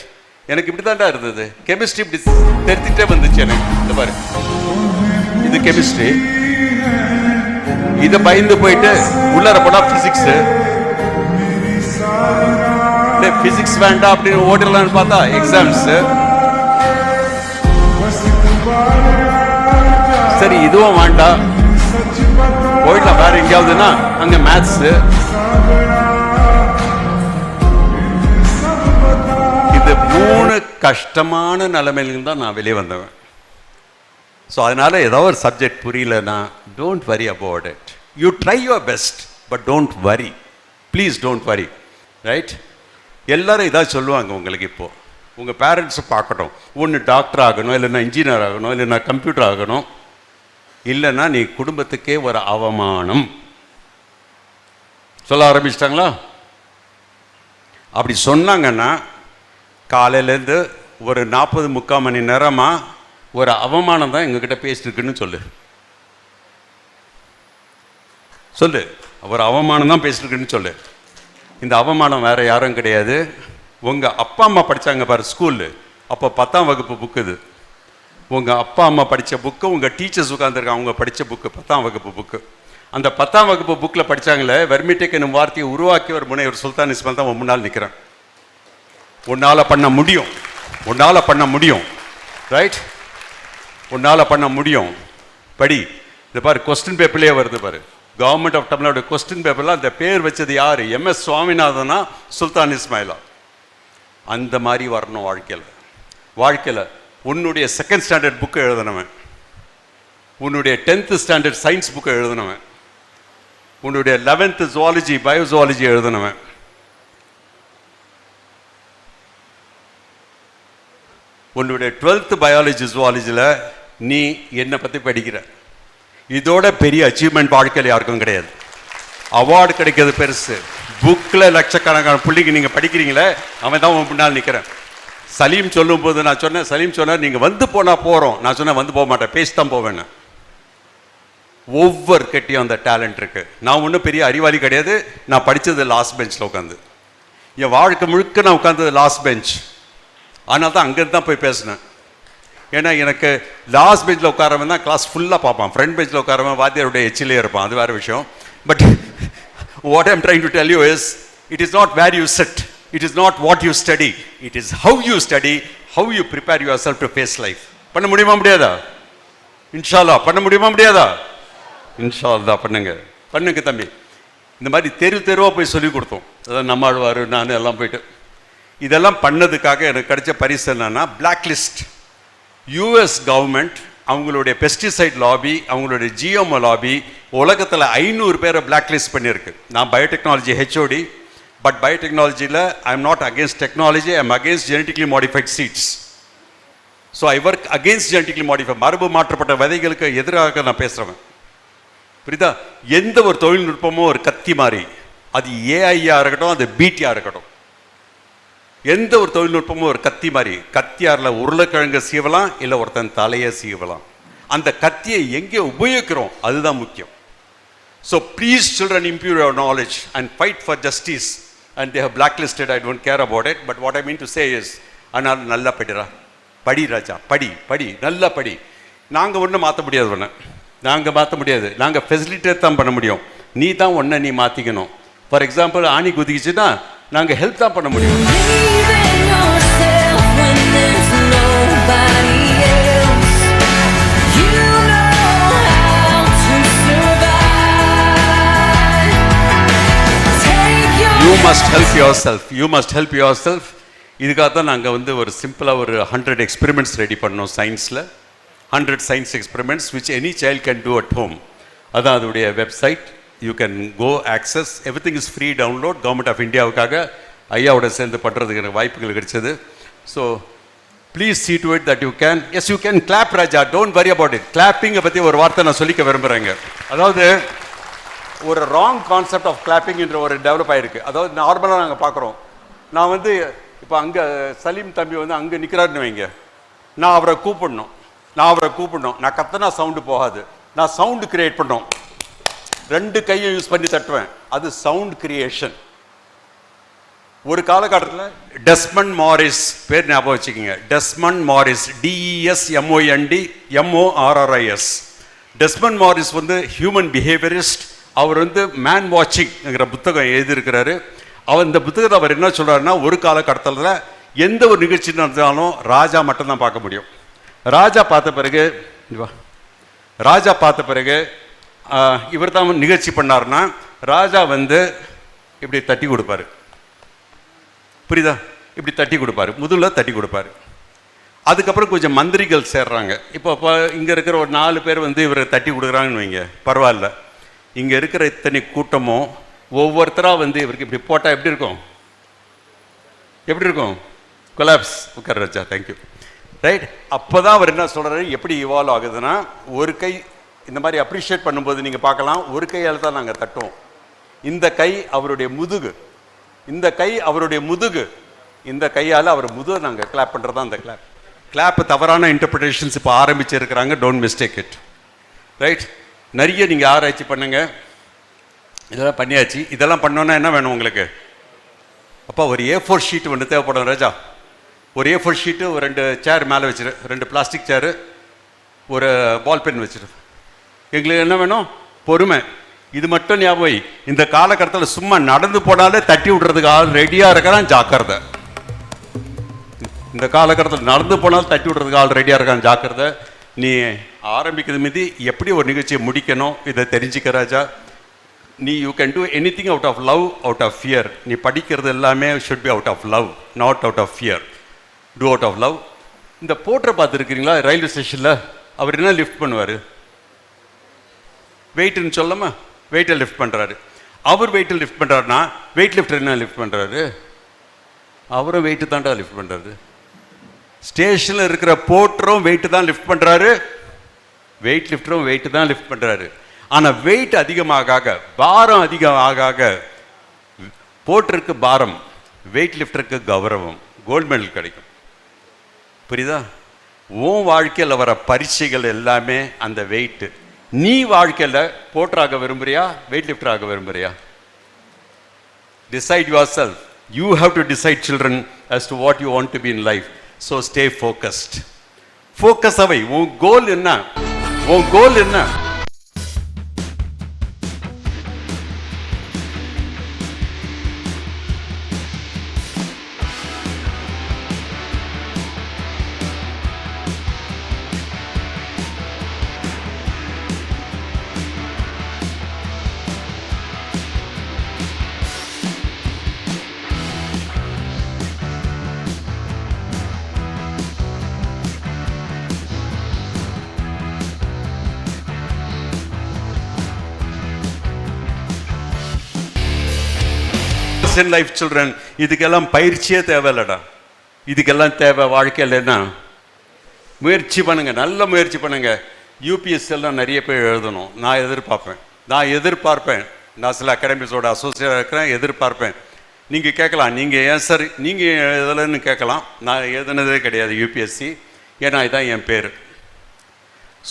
எனக்கு இப்படி தான்டா இருந்தது. கெமிஸ்ட்ரி இப்படி தெரிஞ்சுட்டே வந்துச்சு எனக்கு. இந்த பாரு, இது கெமிஸ்ட்ரி, இதை பயந்து போயிட்டு உள்ளார போனா பிசிக்ஸ், பிசிக்ஸ் வேண்டாம் அப்படின்னு ஓடிடலான்னு பார்த்தா எக்ஸாம்ஸ். சரி இதுவும் வேண்டாம், போயிடலாம் வேற எங்கேயாவதுன்னா அங்க மேத்ஸ். இது 3 கஷ்டமான நிலைமையிலிருந்து தான் நான் வெளியே வந்தவன். ஸோ அதனால ஏதாவது ஒரு சப்ஜெக்ட் புரியலன்னா don't worry about it. You try your best but don't worry, please don't worry. Right? எல்லாரும் இதாக சொல்லுவாங்க உங்களுக்கு. இப்போது உங்கள் பேரண்ட்ஸை பார்க்கட்டும், ஒன்று டாக்டர் ஆகணும், இல்லைன்னா இன்ஜினியர் ஆகணும், இல்லைன்னா கம்ப்யூட்டர் ஆகணும், இல்லைன்னா நீ குடும்பத்துக்கே ஒரு அவமானம் சொல்ல ஆரம்பிச்சிட்டாங்களா? அப்படி சொன்னாங்கன்னா காலையிலேருந்து ஒரு 40-43 மணி நேரமாக ஒரு அவமானம் தான் எங்ககிட்ட பேசிட்டு இருக்குன்னு சொல்லு. ஒரு அவமானம் தான் பேசிட்டு இருக்குன்னு சொல்லு. இந்த அவமானம் வேற யாரும் கிடையாது. உங்கள் அப்பா அம்மா படித்தாங்க பாரு ஸ்கூலு, அப்போ 10ஆம் வகுப்பு புக்கு இது. உங்கள் அப்பா அம்மா படித்த புக்கு, உங்கள் டீச்சர்ஸ் உட்காந்துருக்காங்க அவங்க படித்த புக்கு 10ஆம் வகுப்பு புக்கு. அந்த 10ஆம் வகுப்பு புக்கில் படித்தாங்களே, வெர்மிடெக் என்னும் வார்த்தையை உருவாக்கியவர் முனைவர் சுல்தான் இஸ்மாயில் தான் முன்னால் நிற்கிறேன். உன்னால் பண்ண முடியும். ரைட்? உன்னால் பண்ண முடியும். படி. இது பாரு, கொஸ்டின் பேப்பர்லேயே வருது பாரு. கவர்மெண்ட் ஆஃப் தமிழ்நாடு கொஸ்டின் பேப்பர்லாம் அந்த பேர் வச்சது யார்? MS சுவாமிநாதனா சுல்தான் இஸ்மாயிலா? அந்த மாதிரி வரணும் வாழ்க்கையில். உன்னுடைய 2nd ஸ்டாண்டர்ட் புக்கு எழுதினவன், உன்னுடைய 10th ஸ்டாண்டர்ட் சயின்ஸ் புக்கை எழுதினவன், உன்னுடைய 11th ஜுவாலஜி பயோஜுவாலஜி எழுதினவன், உன்னுடைய 12th பயாலஜி ஜுவாலஜியில் நீ என்னை பற்றி படிக்கிற. இதோட பெரிய அச்சீவ்மெண்ட் வாழ்க்கையில் யாருக்கும் கிடையாது. அவார்டு கிடைக்கிறது பெருசு. புக்கில் லட்சக்கணக்கான பிள்ளைங்க நீங்கள் படிக்கிறீங்களே, அவன் தான் உன் முன்னால் நிற்கிறேன். சலீம் சொல்லும் போது நான் சொன்னேன், சலீம் சொன்னார் நீங்கள் வந்து போனால் போகிறோம். நான் சொன்னேன் வந்து போக மாட்டேன், பேசி தான் போவேன். ஒவ்வொரு கட்டியும் அந்த டேலண்ட் இருக்குது. நான் ஒன்றும் பெரிய அறிவாளி கிடையாது. நான் படித்தது லாஸ்ட் பெஞ்சில் உட்காந்து, என் வாழ்க்கை முழுக்க நான் உட்காந்தது லாஸ்ட் பெஞ்ச். ஆனால் தான் அங்கேருந்து தான் போய் பேசினேன். ஏன்னா எனக்கு லாஸ்ட் பெஞ்சில் உட்காரவன் தான் கிளாஸ் ஃபுல்லாக பார்ப்பான். ஃப்ரண்ட் பெஞ்சில் உட்காரவன் வாத்தியாருடைய எச்சிலே இருப்பான், அது வேறு விஷயம். But what I'm trying to tell you is, it is not where you sit, it is not what you study, it is how you study, how you prepare yourself to face life. பண்ண முடியுமா முடியாதா? இன்ஷா அல்லாஹ் பண்ண முடியுமா முடியாதா? இன்ஷா அல்லாஹ் பண்ணுங்க தம்பி. இந்த மாதிரி தெருவாக போய் சொல்லி கொடுத்தோம். அதான் நம்மாழ்வார் நான் எல்லாம் போயிட்டு இதெல்லாம் பண்ணதுக்காக எனக்கு கிடைச்ச பரிசு என்னன்னா பிளாக் லிஸ்ட். யூஎஸ் கவர்மெண்ட் அவங்களுடைய பெஸ்டிசைட் லாபி, அவங்களுடைய ஜிஎம்ஓ லாபி உலகத்தில் 500 பேரை பிளாக் லிஸ்ட் பண்ணியிருக்கு. நான் பயோடெக்னாலஜி ஹெச்ஓடி, பட் பயோடெக்னாலஜியில் I am not against technology, I am against genetically modified seeds. So I work against genetically modify, மரபு மாற்றப்பட்ட விதைகளுக்கு எதிராக நான் பேசுகிறேன். புரியுதா? எந்த ஒரு தொழில்நுட்பமும் ஒரு கத்தி மாதிரி, அது ஏஐயா இருக்கட்டும், அது பிடியா இருக்கட்டும், எந்த ஒரு தொழில்நுட்பமும் ஒரு கத்தி மாதிரி. கத்தியாரில் உருளைக்கிழங்கு சீவலாம், இல்லை ஒருத்தன் தலையை சீவலாம். அந்த கத்தியை எங்கே உபயோகிக்கிறோம் அதுதான் முக்கியம். So please children improve your knowledge and fight for justice. And they have blacklisted. I don't care about it, but what I mean to say is, ஆனால் நல்லா படிடா, படி ராஜா, படி நல்லா படி. நாங்கள் ஒன்றும் மாற்ற முடியாது, நாங்கள் மாற்ற முடியாது, நாங்கள் ஃபெசிலிட்டேட் தான் பண்ண முடியும். நீ தான் ஒன்றை நீ மாற்றிக்கணும். ஃபார் எக்ஸாம்பிள் ஆணி குதிக்குச்சுன்னா நாங்கள் ஹெல்ப் தான் பண்ண முடியும். You must help yourself. இதுக்காக தான் நாங்கள் ஒரு சிம்பிளாக ஒரு 100 எக்ஸ்பெரிமெண்ட்ஸ் ரெடி பண்ணோம் சயின்ஸில். 100 science experiments which any child can do at home. அதான் அதோடைய website. You can go access. Everything is free download. Government of இந்தியாவுக்காக ஐயாவோட சேர்ந்து பண்ணுறதுக்கு எனக்கு வாய்ப்புகள் கிடைச்சது. So please see to it that you can. Yes, you can clap Raja, don't worry about it. கிளாப்பிங்கை பற்றி ஒரு வார்த்தை நான் சொல்லிக்க விரும்புகிறேங்க. அதாவது ஒரு ராங் கான்செப்ட் ஆஃப் கிளாப்பிங்ன்ற ஒரு டெவலப் ஆகிருக்கு. அதாவது நார்மலாக நாங்கள் பார்க்குறோம். நான் இப்போ அங்கே சலீம் தம்பி அங்கே நிற்கிறாருன்னு வைங்க, நான் அவரை கூப்பிடணும், நான் கத்தனா சவுண்டு போகாது, நான் சவுண்டு கிரியேட் பண்ணோம், 2 கையை யூஸ் பண்ணி தட்டுவேன், அது சவுண்ட் கிரியேஷன். ஒரு காலகட்டத்தில் டெஸ்மண்ட் மாரிஸ் பேர் ஞாபகம் வச்சுக்கோங்க. Desmond Morris, DESMOND Desmond Morris human behaviourist. அவர் மேன் வாட்சிங்ங்கிற புத்தகம் எழுதியிருக்கிறாரு. இந்த புத்தகத்தை அவர் என்ன சொல்றாருன்னா, ஒரு காலகட்டத்தில் எந்த ஒரு நிகழ்ச்சி நடந்தாலும் ராஜா மட்டும்தான் பார்க்க முடியும். ராஜா பார்த்த பிறகு இவர் தான் நிகழ்ச்சி பண்ணார்னா ராஜா இப்படி தட்டி கொடுப்பாரு. புரியுதா? இப்படி தட்டி கொடுப்பாரு, முதல்ல தட்டி கொடுப்பாரு. அதுக்கப்புறம் கொஞ்சம் மந்திரிகள் சேர்றாங்க. இப்போ இங்கே இருக்கிற ஒரு 4 பேர் இவரை தட்டி கொடுக்குறாங்கன்னு வைங்க, பரவாயில்ல. இங்கே இருக்கிற இத்தனை கூட்டமும் ஒவ்வொருத்தராக இவருக்கு இப்படி போட்டால் எப்படி இருக்கும்? கொலாப்ஸ். உட்கார ராஜா, தேங்க்யூ. ரைட். அப்போ தான் அவர் என்ன சொல்கிறாரு, எப்படி இவால்வ் ஆகுதுன்னா, ஒரு கை இந்த மாதிரி அப்ரிஷியேட் பண்ணும்போது நீங்கள் பார்க்கலாம், ஒரு கையால் தான் நாங்கள் தட்டுவோம். இந்த கை அவருடைய முதுகு, இந்த கையால் அவர் முதுகு நாங்கள் கிளாப் பண்ணுறது தான் அந்த கிளாப். தவறான இன்டர்பிரிட்டேஷன்ஸ் இப்போ ஆரம்பிச்சிருக்கிறாங்க. Don't mistake it. ரைட். நிறைய நீங்கள் ஆராய்ச்சி பண்ணுங்க. இதெல்லாம் பண்ணியாச்சு. இதெல்லாம் பண்ணோன்னா என்ன வேணும் உங்களுக்கு? அப்போ ஒரு A4 ஷீட் தேவைப்படும் ராஜா. ஒரு A4 ஷீட்டு, ஒரு 2 சேர் மேலே வச்சிரு, 2 பிளாஸ்டிக் சேரு, ஒரு பால் பென் வச்சிரு. எங்களுக்கு என்ன வேணும்? பொறுமை. இது மட்டும் ஞாபகம். இந்த காலகட்டத்தில் சும்மா நடந்து போனாலே தட்டி விடுறதுக்கு ஆள் ரெடியாக இருக்கிறான், ஜாக்கிரதை. இந்த காலகட்டத்தில் நடந்து போனாலும் தட்டி விடுறதுக்கு ஆள் ரெடியாக இருக்கான், ஜாக்கிரதை. நீ ஆரம்பிக்கிறது மீதி எப்படி ஒரு நிகழ்ச்சியை முடிக்கணும் இதை தெரிஞ்சுக்க ராஜா. You can do anything out of love, out of fear. நீ படிக்கிறது எல்லாமே should be out of love, not out of fear. Do out of love. இந்த போர்ட்டரை பார்த்துருக்கிறீங்களா ரயில்வே ஸ்டேஷனில்? அவர் என்ன லிஃப்ட் பண்ணுவார்? வெயிட்னு சொல்லாமா, வெயிட்டை லிஃப்ட் பண்ணுறாரு. அவர் வெயிட்டை லிஃப்ட் பண்ணுறாருன்னா வெயிட் லிஃப்டர் என்ன லிஃப்ட் பண்ணுறாரு? அவரும் வெயிட்டு தான்டா லிஃப்ட் பண்ணுறாரு. ஸ்டேஷனில் இருக்கிற போர்ட்டரும் வெயிட்டு தான் லிஃப்ட் பண்ணுறாரு, வெயிட் லிஃப்டரும் வெயிட்டு தான் லிஃப்ட் பண்ணுறாரு. ஆனால் வெயிட் அதிகமாக, பாரம் அதிகமாக, போர்ட்டருக்கு பாரம், வெயிட் லிஃப்டருக்கு கௌரவம், கோல்டு மெடல் கிடைக்கும். புரியுதா? உன் வாழ்க்கையில் வர பரீட்சைகள் எல்லாமே அந்த வெயிட்டு. நீ வாழ்க்கையில் போர்ட்டராக விரும்புறியா, வெயிட் லிஃப்டர் ஆக விரும்புறியா? Decide yourself. You have to decide, children, as to what you want to be in life. So stay focused. Focus away. உன் கோல் என்ன? Goals in life children. இதுக்கெல்லாம் பயிற்சியே தேவையில்லடா. இதுக்கெல்லாம் தேவை வாழ்க்கையில் என்ன? முயற்சி பண்ணுங்க, நல்ல முயற்சி பண்ணுங்க. யூபிஎஸ்சி எல்லாம் நிறைய பேர் எழுதணும். நான் எதிர்பார்ப்பேன். நான் சில அகாடமிஸோட அசோசியேட்டாக இருக்கிறேன், எதிர்பார்ப்பேன். நீங்கள் கேட்கலாம், நீங்கள் ஏன் சார் நீங்கள் எழுதலைன்னு கேட்கலாம். நான் எழுதுனதே கிடையாது யூபிஎஸ்சி. ஏன்னா இதுதான் என் பேர்.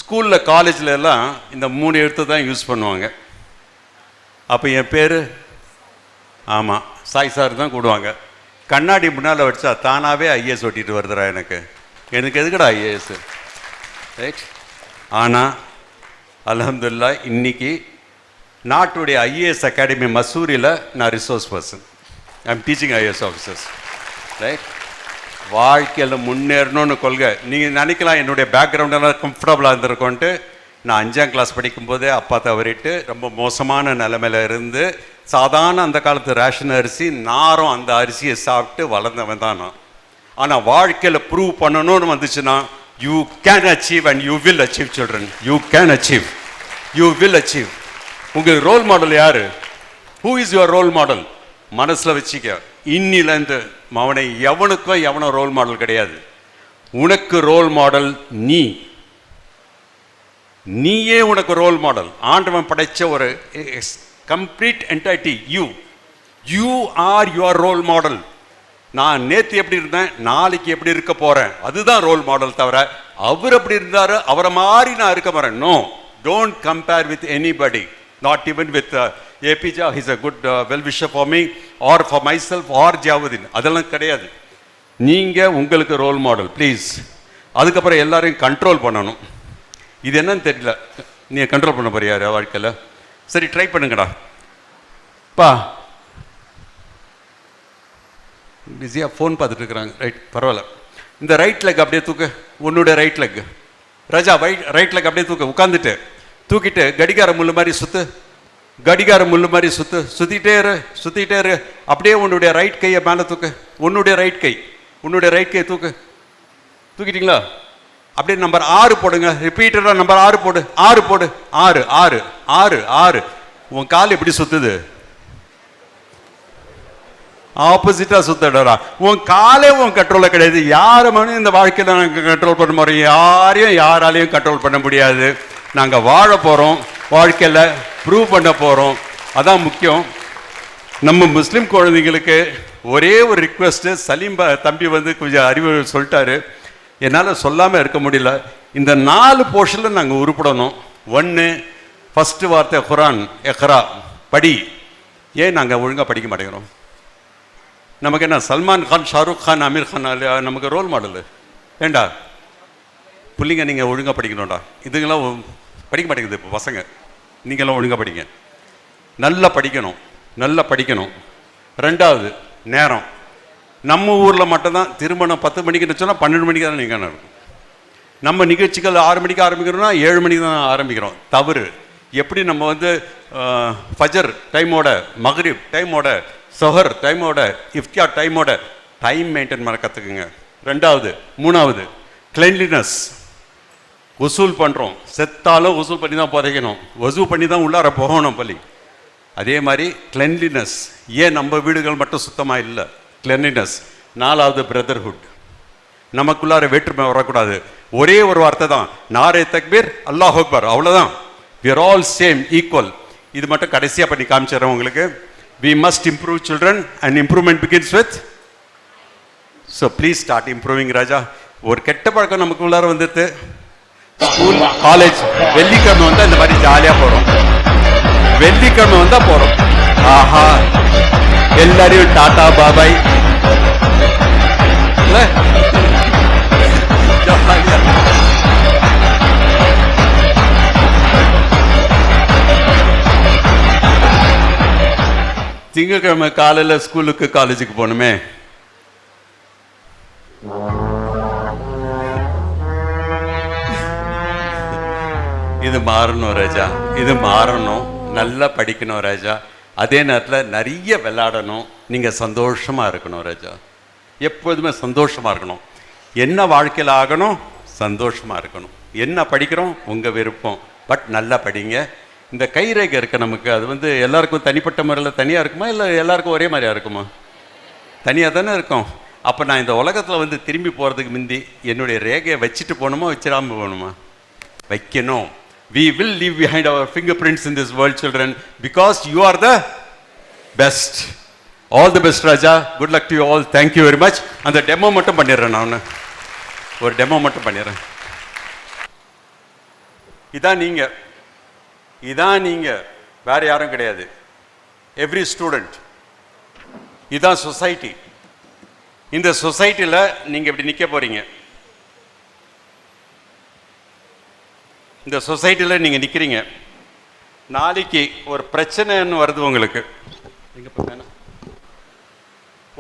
ஸ்கூலில் காலேஜில் எல்லாம் இந்த 3 எழுத்து தான் யூஸ் பண்ணுவாங்க. அப்போ என் பேர், ஆமாம், சாய் சார் தான் கூடுவாங்க. கண்ணாடி முன்னால் வச்சா தானாகவே ஐஏஎஸ் ஒட்டிட்டு வருதுடா. எனக்கு எதுக்குடா ஐஏஎஸ், ரைட்? ஆனால் அல்ஹம்துலில்லாஹ் இன்னைக்கு நாட்டுடைய ஐஏஎஸ் அகாடமி மசூரியில் நான் resource person. I am teaching IAS officers, right? வாழ்க்கையில் முன்னேறணும்னு கொள்கை. நீங்கள் நினைக்கலாம் என்னுடைய பேக்ரவுண்டெல்லாம் கம்ஃபர்டபுளாக இருந்திருக்கோன்ட்டு. நான் 5ஆம் கிளாஸ் படிக்கும்போதே அப்பா தவறிட்டு ரொம்ப மோசமான நிலைமையில் இருந்து சாதாரண அந்த காலத்து ரேஷன் அரிசி நாரும் அந்த அரிசியை சாப்பிட்டு வளர்ந்தவன் தான் நான். ஆனால் வாழ்க்கையில் ப்ரூவ் பண்ணணும்னு வந்துச்சுன்னா you can achieve and you will achieve children. You can achieve, you will achieve. உங்களுக்கு ரோல் மாடல் யார்? Who is your role model? மனசில் வச்சுக்க. இன்னிலேருந்து அவனை எவனோ ரோல் மாடல் கிடையாது. உனக்கு ரோல் மாடல் நீயே உனக்கு ரோல் மாடல். ஆண்டவன் படைச்ச ஒரு complete entity. You are your role model. நான் நேற்று எப்படி இருந்தேன், நாளைக்கு எப்படி இருக்க போறேன், அதுதான் ரோல் மாடல். தவிர அவர் அப்படி இருந்தாரு, அவரை மாதிரி நான் இருக்க போறேன். No, don't compare with anybody, not even with APJ. He's a good well-wisher for me or for myself or Jawuddin. அதெல்லாம் கிடையாது. நீங்கள் உங்களுக்கு ரோல் மாடல் ப்ளீஸ். அதுக்கப்புறம் எல்லாரையும் கண்ட்ரோல் பண்ணணும். இது என்னன்னு தெரியல, நீங்கள் கண்ட்ரோல் பண்ண போறியாரு வாழ்க்கையில்? சரி, ட்ரை பண்ணுங்கடா. பா பிஸியாக ஃபோன் பார்த்துட்டு இருக்கிறாங்க, ரைட், பரவாயில்ல. இந்த ரைட் லெக் அப்படியே தூக்கு, உன்னுடைய ரைட் லெக். ராஜா, ரைட் லெக் அப்படியே தூக்கு, உட்காந்துட்டு தூக்கிட்டு கடிகார முள்ளு மாதிரி சுற்றிட்டே இரு. அப்படியே உன்னுடைய ரைட் கையை மேலே தூக்கு. உன்னுடைய ரைட் கை தூக்கிட்டீங்களா? அப்படியே நம்பர் 6 போடுங்க. ரிப்பீட்டடாக நம்பர் 6 போடு. 6. உன் கால் எப்படி சுத்துது? ஆப்போசிட்டா சுத்தடா. உன் காலே உன் கண்ட்ரோல்ல கிடையாது. யாரும் இந்த வாழ்க்கையில் நாங்கள் கண்ட்ரோல் பண்ண போறோம். யாராலையும் கண்ட்ரோல் பண்ண முடியாது. நாங்கள் வாழ போறோம், வாழ்க்கையில் ப்ரூவ் பண்ண போறோம். அதான் முக்கியம். நம்ம முஸ்லீம் குழந்தைங்களுக்கு ஒரே ஒரு ரிக்வெஸ்ட். சலீம் தம்பி கொஞ்சம் அறிவு சொல்லிட்டாரு, என்னால் சொல்லாமல் இருக்க முடியல. இந்த 4 போர்ஷனில் நாங்கள் உருப்படணும். 1, ஃபர்ஸ்ட் வார்த்தை குரான், எக்ரா, படி. ஏன் நாங்கள் ஒழுங்காக படிக்க மாட்டேங்கிறோம்? நமக்கு என்ன சல்மான் கான், ஷாருக் கான், அமீர் கான் நமக்கு ரோல் மாடலு? ஏண்டா பிள்ளைங்க நீங்கள் ஒழுங்காக படிக்கணும்டா. இதுங்கெல்லாம் படிக்க மாட்டேங்குது இப்போ பசங்க. நீங்கள்லாம் ஒழுங்காக படிங்க, நல்லா படிக்கணும். 2வது நேரம். நம்ம ஊரில் மட்டும்தான் திருமணம் 10 மணிக்குன்னு சொன்னால் 12 மணிக்கு தான் நீங்கள் நடக்கும். நம்ம நிகழ்ச்சிகள் 6 மணிக்கு ஆரம்பிக்கிறோம்னா 7 மணிக்கு தான் ஆரம்பிக்கிறோம். தவறு. எப்படி நம்ம ஃபஜர் டைமோட, மக்ரிப் டைமோட, சொஹர் டைமோட, இஃப்தியார் டைமோட டைம் மெயின்டைன் பண்ண கற்றுக்குங்க. 2வது. 3வது கிளென்லினஸ். வசூல் பண்ணுறோம், செத்தாலும் வசூல் பண்ணி தான் புதைக்கணும், வசூல் பண்ணி தான் உள்ளார போகணும் பள்ளி. அதே மாதிரி கிளென்லினஸ். ஏன் நம்ம வீடுகள் மட்டும் சுத்தமாக இல்லை? கிளென்லினஸ். 4வது பிரதர்ஹுட். நமக்குள்ளார வேற்றுமை வரக்கூடாது. ஒரே ஒரு வார்த்தை தான், நாரே தக்பீர், அல்லாஹ் அக்பர், அவ்வளோதான். we are all same, equal. இது மட்டும் கடைசியாக பண்ணி காமிச்சிடறேன் உங்களுக்கு. we must improve children and improvement begins with, so please start improving. ராஜா, ஒரு கெட்ட பழக்கம் நமக்கு உள்ளார வந்துட்டு, ஸ்கூல் காலேஜ் வெள்ளிக்கிழமை வந்தால் இந்த மாதிரி ஜாலியாக போகிறோம். வெள்ளிக்கிழமை வந்தால் போகிறோம், ஆஹா எல்லாரையும் டாட்டா பாபாய். திங்கக்கிழமை காலையில் ஸ்கூலுக்கு காலேஜுக்கு போகணுமே. இது மாறணும் ராஜா, இது மாறணும். நல்லா படிக்கணும் ராஜா. அதே நேரத்தில் நிறைய விளையாடணும். நீங்கள் சந்தோஷமாக இருக்கணும் ராஜா, எப்போதுமே சந்தோஷமாக இருக்கணும். என்ன வாழ்க்கையில் ஆகணும்? சந்தோஷமாக இருக்கணும். என்ன படிக்கிறோம்? உங்கள் விருப்பம், பட் நல்லா படிங்க. இந்த கைரேகை இருக்க நமக்கு அது வந்து எல்லாருக்கும் தனிப்பட்ட முறையில் தனியாக இருக்குமா இல்லை எல்லாருக்கும் ஒரே மாதிரியா இருக்குமா? தனியாக தானே இருக்கும். அப்போ நான் இந்த உலகத்தில் வந்து திரும்பி போகிறதுக்கு முந்தி என்னுடைய ரேகையை வச்சுட்டு போகணுமா வச்சிடாமல் போகணுமா? வைக்கணும். We will leave behind our fingerprints in this world, children, because you are the best. All the best, Raja. Good luck to you all. Thank you very much. அந்த டெமோ மட்டும் பண்ணிடுறேன். நான் ஒரு டெமோ மட்டும் பண்ணிடுறேன். இதான் நீங்கள் வேற யாரும் கிடையாது. Every student. இதான் சொசைட்டி. இந்த சொசைட்டியில் நீங்கள் இப்படி நிற்க போறீங்க. இந்த சொசைட்டியில் நீங்கள் நிற்கிறீங்க. நாளைக்கு ஒரு பிரச்சனைன்னு வருது உங்களுக்கு.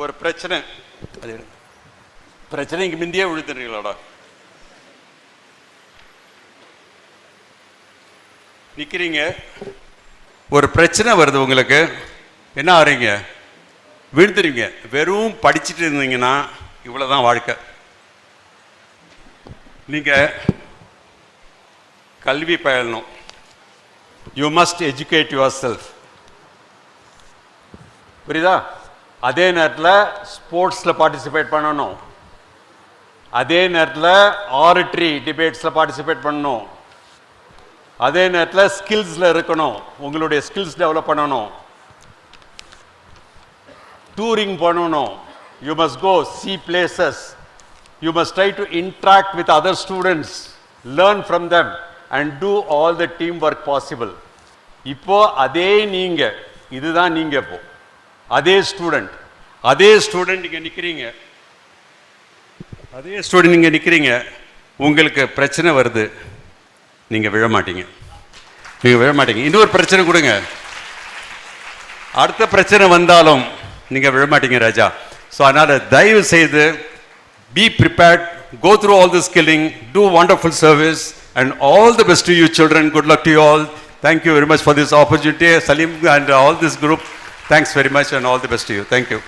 ஒரு பிரச்சனை, அது பிரச்சனைக்கு முந்தியே விழுத்துறீங்களாடா. நிற்கிறீங்க, ஒரு பிரச்சனை வருது உங்களுக்கு, என்ன ஆறீங்க? விழுந்துருவீங்க. வெறும் படிச்சுட்டு இருந்தீங்கன்னா இவ்வளோதான் வாழ்க்கை. நீங்கள் கல்வி பயிலணும். You must educate yourself. புரியுதா? அதே நேரத்தில் ஸ்போர்ட்ஸில் பார்ட்டிசிபேட் பண்ணணும். அதே நேரத்தில் ஆரிட்ரி டிபேட்ஸில் பார்ட்டிசிபேட் பண்ணணும். அதே நேரத்தில் ஸ்கில்ஸில் இருக்கணும். உங்களுடைய ஸ்கில்ஸ் டெவலப் பண்ணணும். டூரிங் பண்ணணும். You must go see places. You must try to interact with other students, learn from them and do all the teamwork possible. இப்போ அதே நீங்க, இதுதான் நீங்க. இப்போ அதே ஸ்டூடெண்ட் இங்க நிக்கிறீங்க. அதே ஸ்டூடெண்ட் இங்க நிக்கிறீங்க. உங்களுக்கு பிரச்சனை வருது, நீங்க விழ மாட்டீங்க. இன்னொரு பிரச்சனை கொடுங்க, அடுத்த பிரச்சனை வந்தாலும் நீங்க விழ மாட்டீங்க ராஜா. ஸோ அதனால தயவு செய்து be prepared, go through all the skilling, do wonderful service, and all the best to you children. Good luck to you all. Thank you very much for this opportunity. Salim and all this group, thanks very much and all the best to you. Thank you.